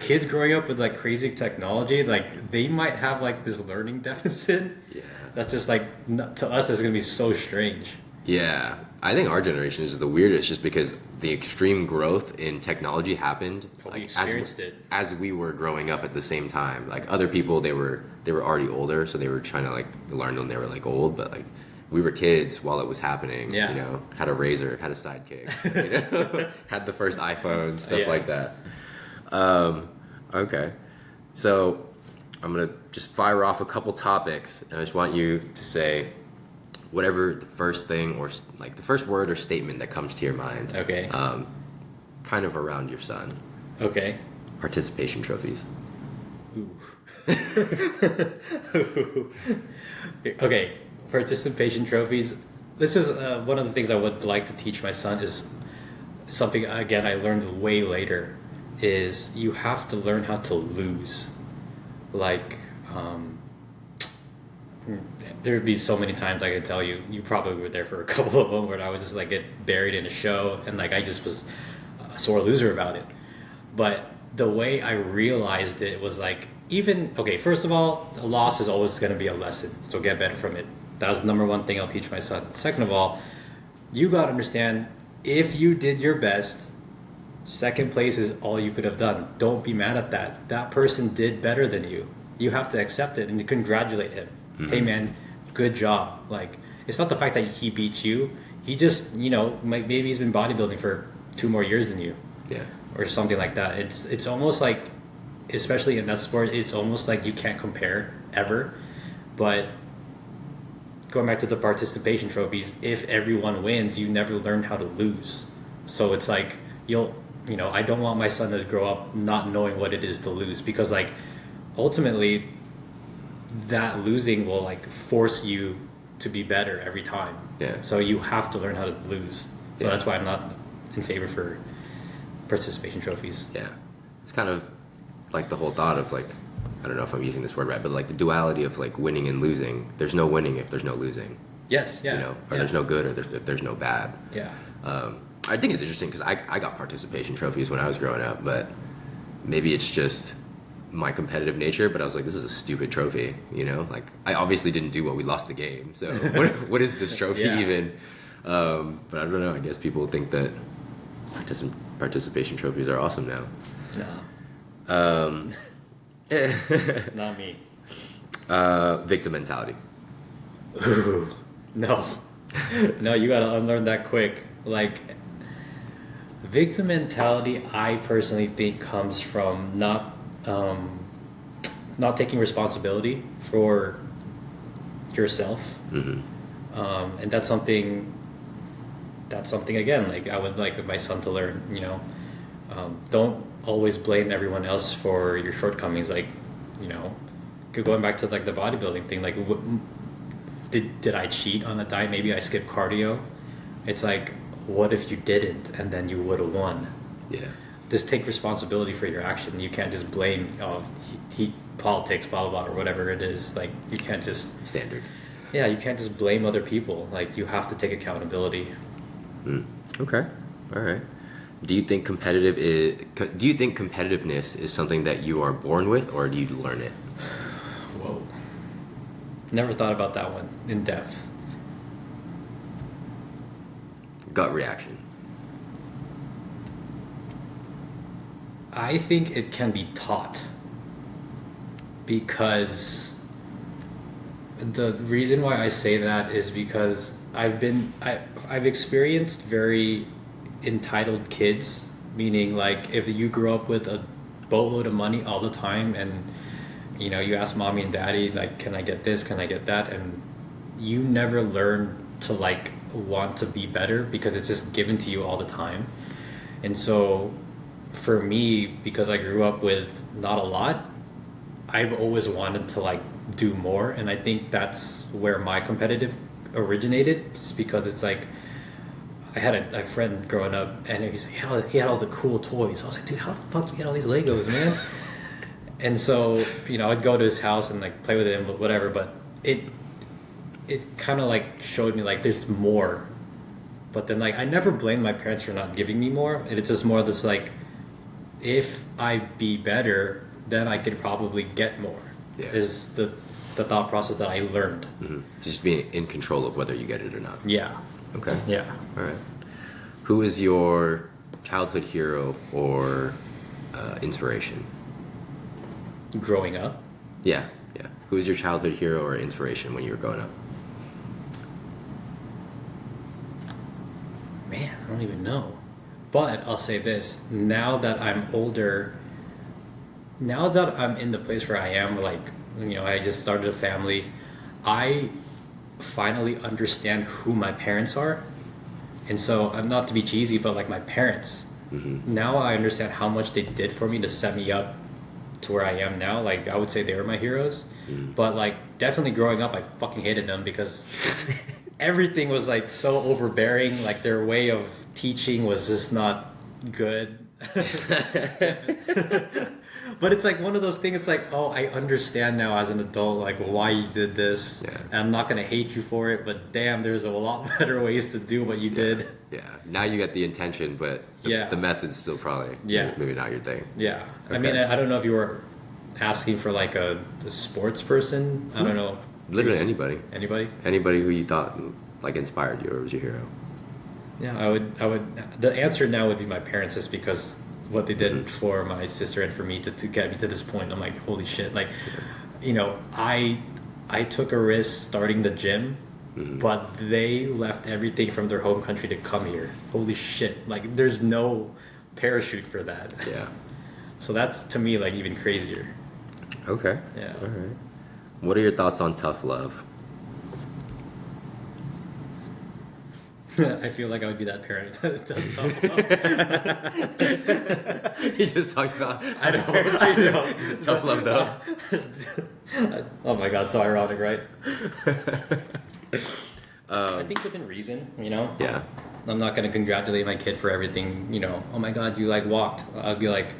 kids growing up with like crazy technology, like they might have like this learning deficit. Yeah. That's just like, to us, that's going to be so strange. Yeah. I think our generation is the weirdest just because the extreme growth in technology happened as we were growing up at the same time. Like other people, they were already older, so they were trying to like learn when they were like old, but like we were kids while it was happening. You know, had a Razor, had a Sidekick, you know, had the first iPhone, stuff like that. Okay. So I'm going to just fire off a couple topics, and I just want you to say whatever the first thing or like the first word or statement that comes to your mind. Okay. Kind of around your son. Okay. Participation trophies. Ooh. Okay. Participation trophies. This is one of the things I would like to teach my son, is something, again, I learned way later, is you have to learn how to lose. Like, there would be so many times I could tell you, you probably were there for a couple of them, where I would just like get buried in a show and like I just was a sore loser about it. But the way I realized it was like, first of all, a loss is always going to be a lesson, so get better from it. That was the number one thing I'll teach my son. Second of all, you got to understand, if you did your best, second place is all you could have done. Don't be mad at that. That person did better than you. You have to accept it and congratulate him. Mm-hmm. Hey man, good job. Like, it's not the fact that he beat you. He just, you know, maybe he's been bodybuilding for 2 more years than you. Yeah. Or something like that. It's almost like, especially in that sport, it's almost like you can't compare ever. But going back to the participation trophies, if everyone wins, you never learn how to lose. So it's like, I don't want my son to grow up not knowing what it is to lose, because like ultimately that losing will like force you to be better every time. Yeah. So you have to learn how to lose. So that's why I'm not in favor for participation trophies. Yeah. It's kind of like the whole thought of like, I don't know if I'm using this word right, but like the duality of like winning and losing. There's no winning if there's no losing. Yes, yeah. You know, or there's no good or if there's no bad. Yeah. I think it's interesting because I got participation trophies when I was growing up, but maybe it's just my competitive nature, but I was like, this is a stupid trophy, you know? Like, I obviously didn't do what we lost the game, so what is this trophy even? But I don't know, I guess people think that participation trophies are awesome now. No. Not me. Victim mentality. Ooh, no. No, you gotta unlearn that quick. Like, victim mentality, I personally think comes from not taking responsibility for yourself. And that's something again, like I would like my son to learn, you know, don't always blame everyone else for your shortcomings. Like, you know, going back to like the bodybuilding thing, like did I cheat on a diet? Maybe I skipped cardio. It's like, what if you didn't and then you would have won? Yeah. Just take responsibility for your action. You can't just blame he politics, blah blah blah, or whatever it is. Like, you can't just Standard. Yeah, you can't just blame other people. Like, you have to take accountability. Okay. All right. Do you think competitiveness is something that you are born with, or do you learn it? Whoa. Never thought about that one in depth. Gut reaction. I think it can be taught, because the reason why I say that is because I've experienced very entitled kids, meaning like if you grew up with a boatload of money all the time and you know you ask mommy and daddy like, can I get this, can I get that, and you never learn to like want to be better because it's just given to you all the time. And so for me, because I grew up with not a lot, I've always wanted to like do more, and I think that's where my competitive originated, just because it's like I had a friend growing up and he had all the cool toys. I was like, dude, how the fuck do you get all these Legos, man? And so, you know, I'd go to his house and like play with him, whatever, but it kind of like showed me like there's more. But then like I never blamed my parents for not giving me more. It's just more this like, if I be better, then I could probably get more. Yeah. Is the thought process that I learned. Just being in control of whether you get it or not. Yeah. Okay. Yeah. All right. Who is your childhood hero or inspiration? Growing up? Yeah. Who is your childhood hero or inspiration when you were growing up? Man, I don't even know. But I'll say this, now that I'm older, now that I'm in the place where I am, like, you know, I just started a family, I finally understand who my parents are. And so, I'm not to be cheesy, but like my parents, now I understand how much they did for me to set me up to where I am now. Like, I would say they were my heroes. But like, definitely growing up, I fucking hated them because everything was like so overbearing. Like, their way of teaching was just not good. But it's like one of those things, it's like, oh, I understand now as an adult, like, why you did this. Yeah. And I'm not going to hate you for it, but damn, there's a lot better ways to do what you did. Yeah. Now you get the intention, but the method's still probably maybe not your thing. Yeah. Okay. I mean, I don't know if you were asking for like a sports person. I don't know. Literally anybody. Anybody? Anybody who you thought like inspired you or was your hero. Yeah, I would. The answer now would be my parents, just because what they did for my sister and for me to get me to this point. I'm like, holy shit! Like, you know, I took a risk starting the gym, but they left everything from their home country to come here. Holy shit! Like, there's no parachute for that. Yeah. So that's, to me, like, even crazier. Okay. Yeah. All right. What are your thoughts on tough love? I feel like I would be that parent that does tough love. He just talked about. I know. Tough love, though. Oh my god, so ironic, right? I think within reason, Yeah. I'm not going to congratulate my kid for everything, oh my God, you like walked. I'll be like,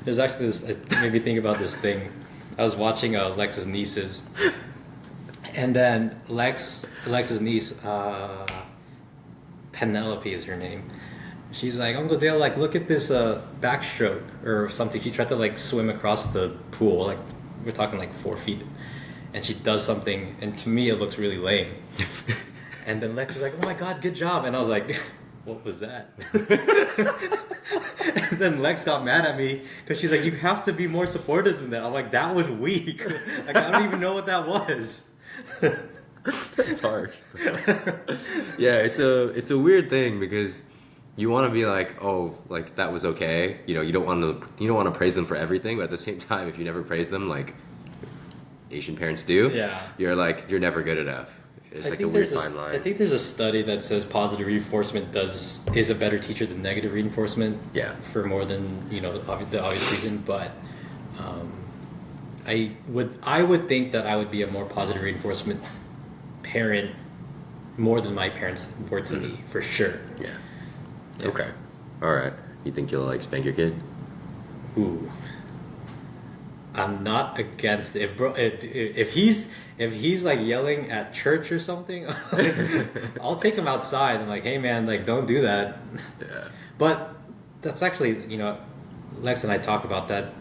there's actually this, it made me think about this thing. I was watching Lex's nieces, and then Lex's niece, Penelope is her name. She's like, Uncle Dale, like, look at this backstroke or something. She tried to like swim across the pool, like we're talking like 4 feet, and she does something, and to me it looks really lame. And then Lex was like, oh my God, good job. And I was like, what was that? And then Lex got mad at me because she's like, you have to be more supportive than that. I'm like, that was weak. Like, I don't even know what that was. It's harsh. Yeah, it's a weird thing because you want to be like, oh, like that was okay. You don't want to praise them for everything, but at the same time, if you never praise them, like Asian parents do, you're like, you're never good enough. It's like a weird fine line. I think there's a study that says positive reinforcement is a better teacher than negative reinforcement. Yeah. For more than the obvious reason, but I would think that I would be a more positive reinforcement parent more than my parents were to me, for sure. Yeah. Okay. All right. You think you'll like spank your kid? Ooh. I'm not against it. If he's like yelling at church or something, I'll take him outside and like, hey man, like don't do that. Yeah. But that's actually, Lex and I talk about that.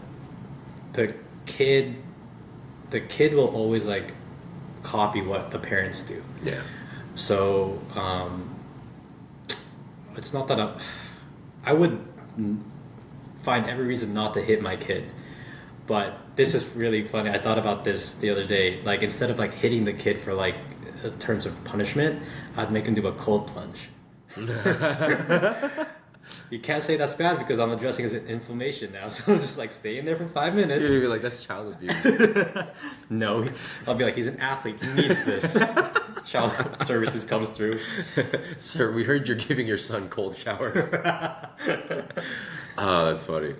The kid will always like copy what the parents do. Yeah. So it's not that I would find every reason not to hit my kid. But this is really funny. I thought about this the other day. Like, instead of like hitting the kid for like in terms of punishment, I'd make him do a cold plunge. You can't say that's bad because I'm addressing his inflammation now. So I'm just like, stay in there for 5 minutes. You're like, that's child abuse. No, I'll be like, he's an athlete. He needs this. Child services comes through. Sir, we heard you're giving your son cold showers. Oh, that's funny.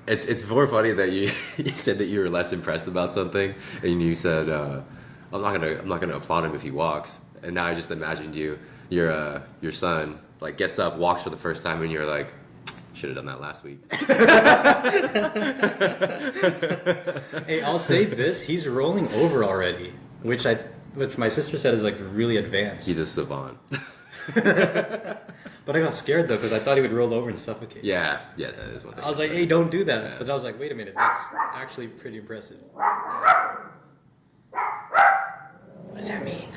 It's more funny that you said that you were less impressed about something, and you said, I'm not gonna applaud him if he walks. And now I just imagined your son like gets up, walks for the first time, and you're like, should have done that last week. Hey, I'll say this: he's rolling over already, which my sister said is like really advanced. He's a savant. But I got scared though because I thought he would roll over and suffocate. Yeah, that is one thing. I was like, hey, don't do that. Yeah. But I was like, wait a minute, that's actually pretty impressive. What does that mean?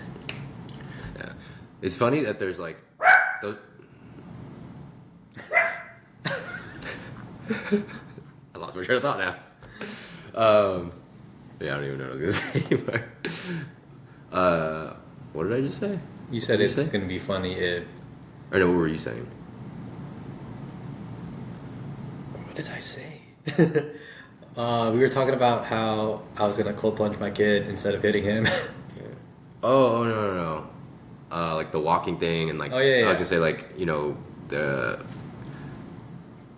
Yeah, it's funny that there's like those. I lost my train of thought now. Yeah, I don't even know what I was gonna say. But, what did I just say? You said it's going to be funny if... I know, what were you saying? What did I say? We were talking about how I was going to cold plunge my kid instead of hitting him. Yeah. Oh, no. Like the walking thing and like... Oh, yeah. I was going to say like,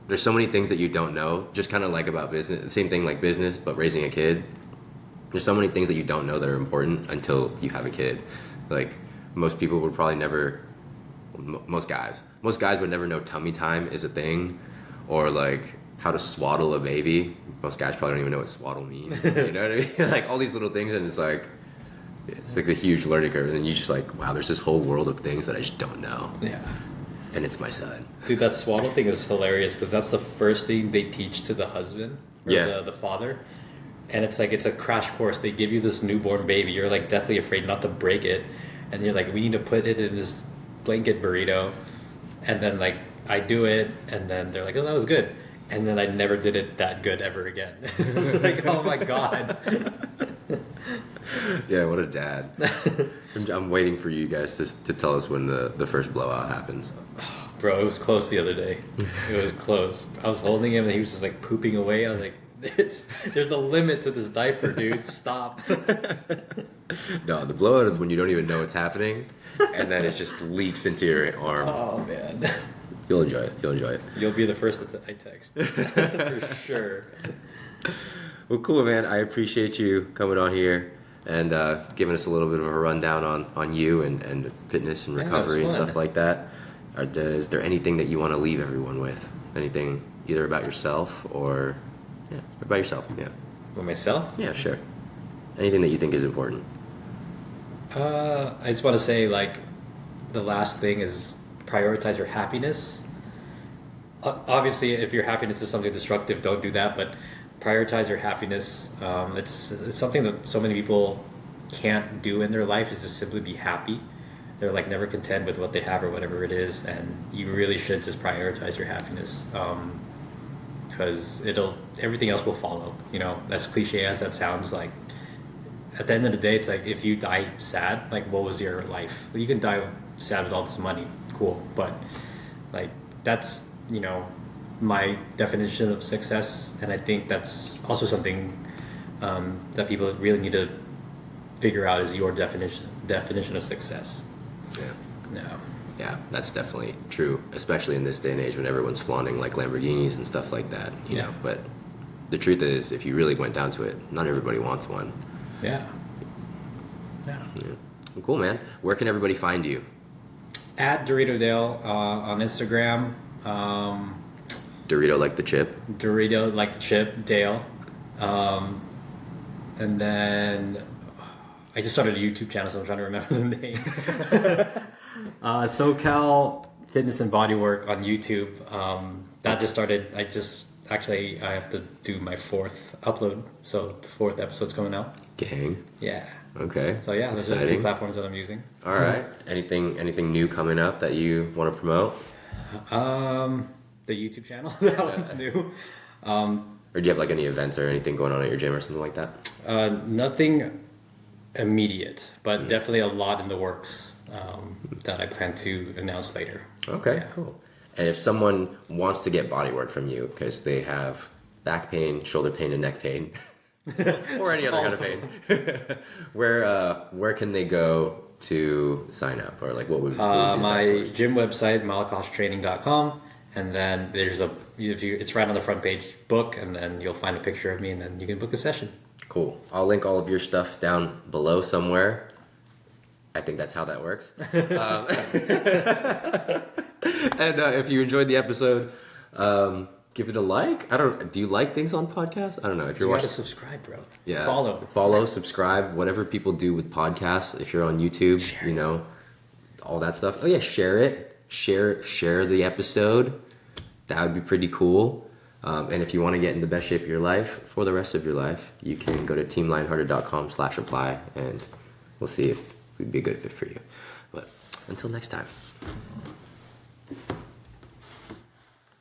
there's so many things that you don't know, just kind of like about business. Same thing like business, but raising a kid. There's so many things that you don't know that are important until you have a kid. Like... Most people would probably never, most guys would never know tummy time is a thing, or like how to swaddle a baby. Most guys probably don't even know what swaddle means. You know what I mean? Like all these little things, and it's like a huge learning curve. And then you just like, wow, there's this whole world of things that I just don't know. Yeah. And it's my son. Dude, that swaddle thing is hilarious because that's the first thing they teach to the husband or the father. And it's like, it's a crash course. They give you this newborn baby. You're like deathly afraid not to break it. And you're like, we need to put it in this blanket burrito. And then like, I do it. And then they're like, oh, that was good. And then I never did it that good ever again. It was like, oh my God. Yeah, what a dad. I'm waiting for you guys to tell us when the first blowout happens. Bro, it was close the other day. It was close. I was holding him and he was just like pooping away. I was like, there's a limit to this diaper, dude. Stop. No, the blowout is when you don't even know what's happening, and then it just leaks into your arm. Oh man. You'll enjoy it. You'll be the first that I text. For sure. Well, cool, man. I appreciate you coming on here. and giving us a little bit of a rundown on you and fitness and recovery and stuff like that. Is there anything that you want to leave everyone with? Anything either about yourself or about yourself? Yeah. With myself? Yeah, sure. Anything that you think is important. I just want to say, like, the last thing is prioritize your happiness. Obviously, if your happiness is something destructive, don't do that, but prioritize your happiness. It's something that so many people can't do in their life, is just simply be happy. They're like never content with what they have or whatever it is, and you really should just prioritize your happiness, because everything else will follow. You know, as cliche as that sounds, like at the end of the day, it's like if you die sad, like what was your life? Well, you can die sad with all this money, cool, but like that's, you know, my definition of success, and I think that's also something that people really need to figure out is your definition of success. Yeah, that's definitely true, especially in this day and age when everyone's flaunting like Lamborghinis and stuff like that, you know. But the truth is, if you really went down to it, not everybody wants one. Yeah. Well, cool, man. Where can everybody find you? At Dorito Dale on Instagram. Dorito like the chip. Dorito like the chip, Dale. And then I just started a YouTube channel, so I'm trying to remember the name. SoCal Fitness and Bodywork on YouTube. That just started. I have to do my 4th upload, so the 4th episode's coming out. Gang. Yeah. Okay. So yeah, those are the 2 platforms that I'm using. All right. Anything new coming up that you want to promote? The YouTube channel. That one's new. Or do you have like any events or anything going on at your gym or something like that? Nothing immediate, but definitely a lot in the works that I plan to announce later. Okay, cool. And if someone wants to get body work from you because they have back pain, shoulder pain, and neck pain, or any other kind of pain, where can they go to sign up, or like what would be my gym website, malakashtraining.com, and then it's right on the front page, book, and then you'll find a picture of me, and then you can book a session. Cool. I'll link all of your stuff down below somewhere. I think that's how that works. And if you enjoyed the episode, give it a like. Do you like things on podcasts? I don't know. If you gotta subscribe, bro. Yeah. Follow, subscribe, whatever people do with podcasts. If you're on YouTube, you know, all that stuff. Oh yeah, share it. Share the episode. That would be pretty cool. And if you want to get in the best shape of your life for the rest of your life, you can go to teamlionhearted.com/apply, and we'll see if we'd be a good fit for you. But until next time.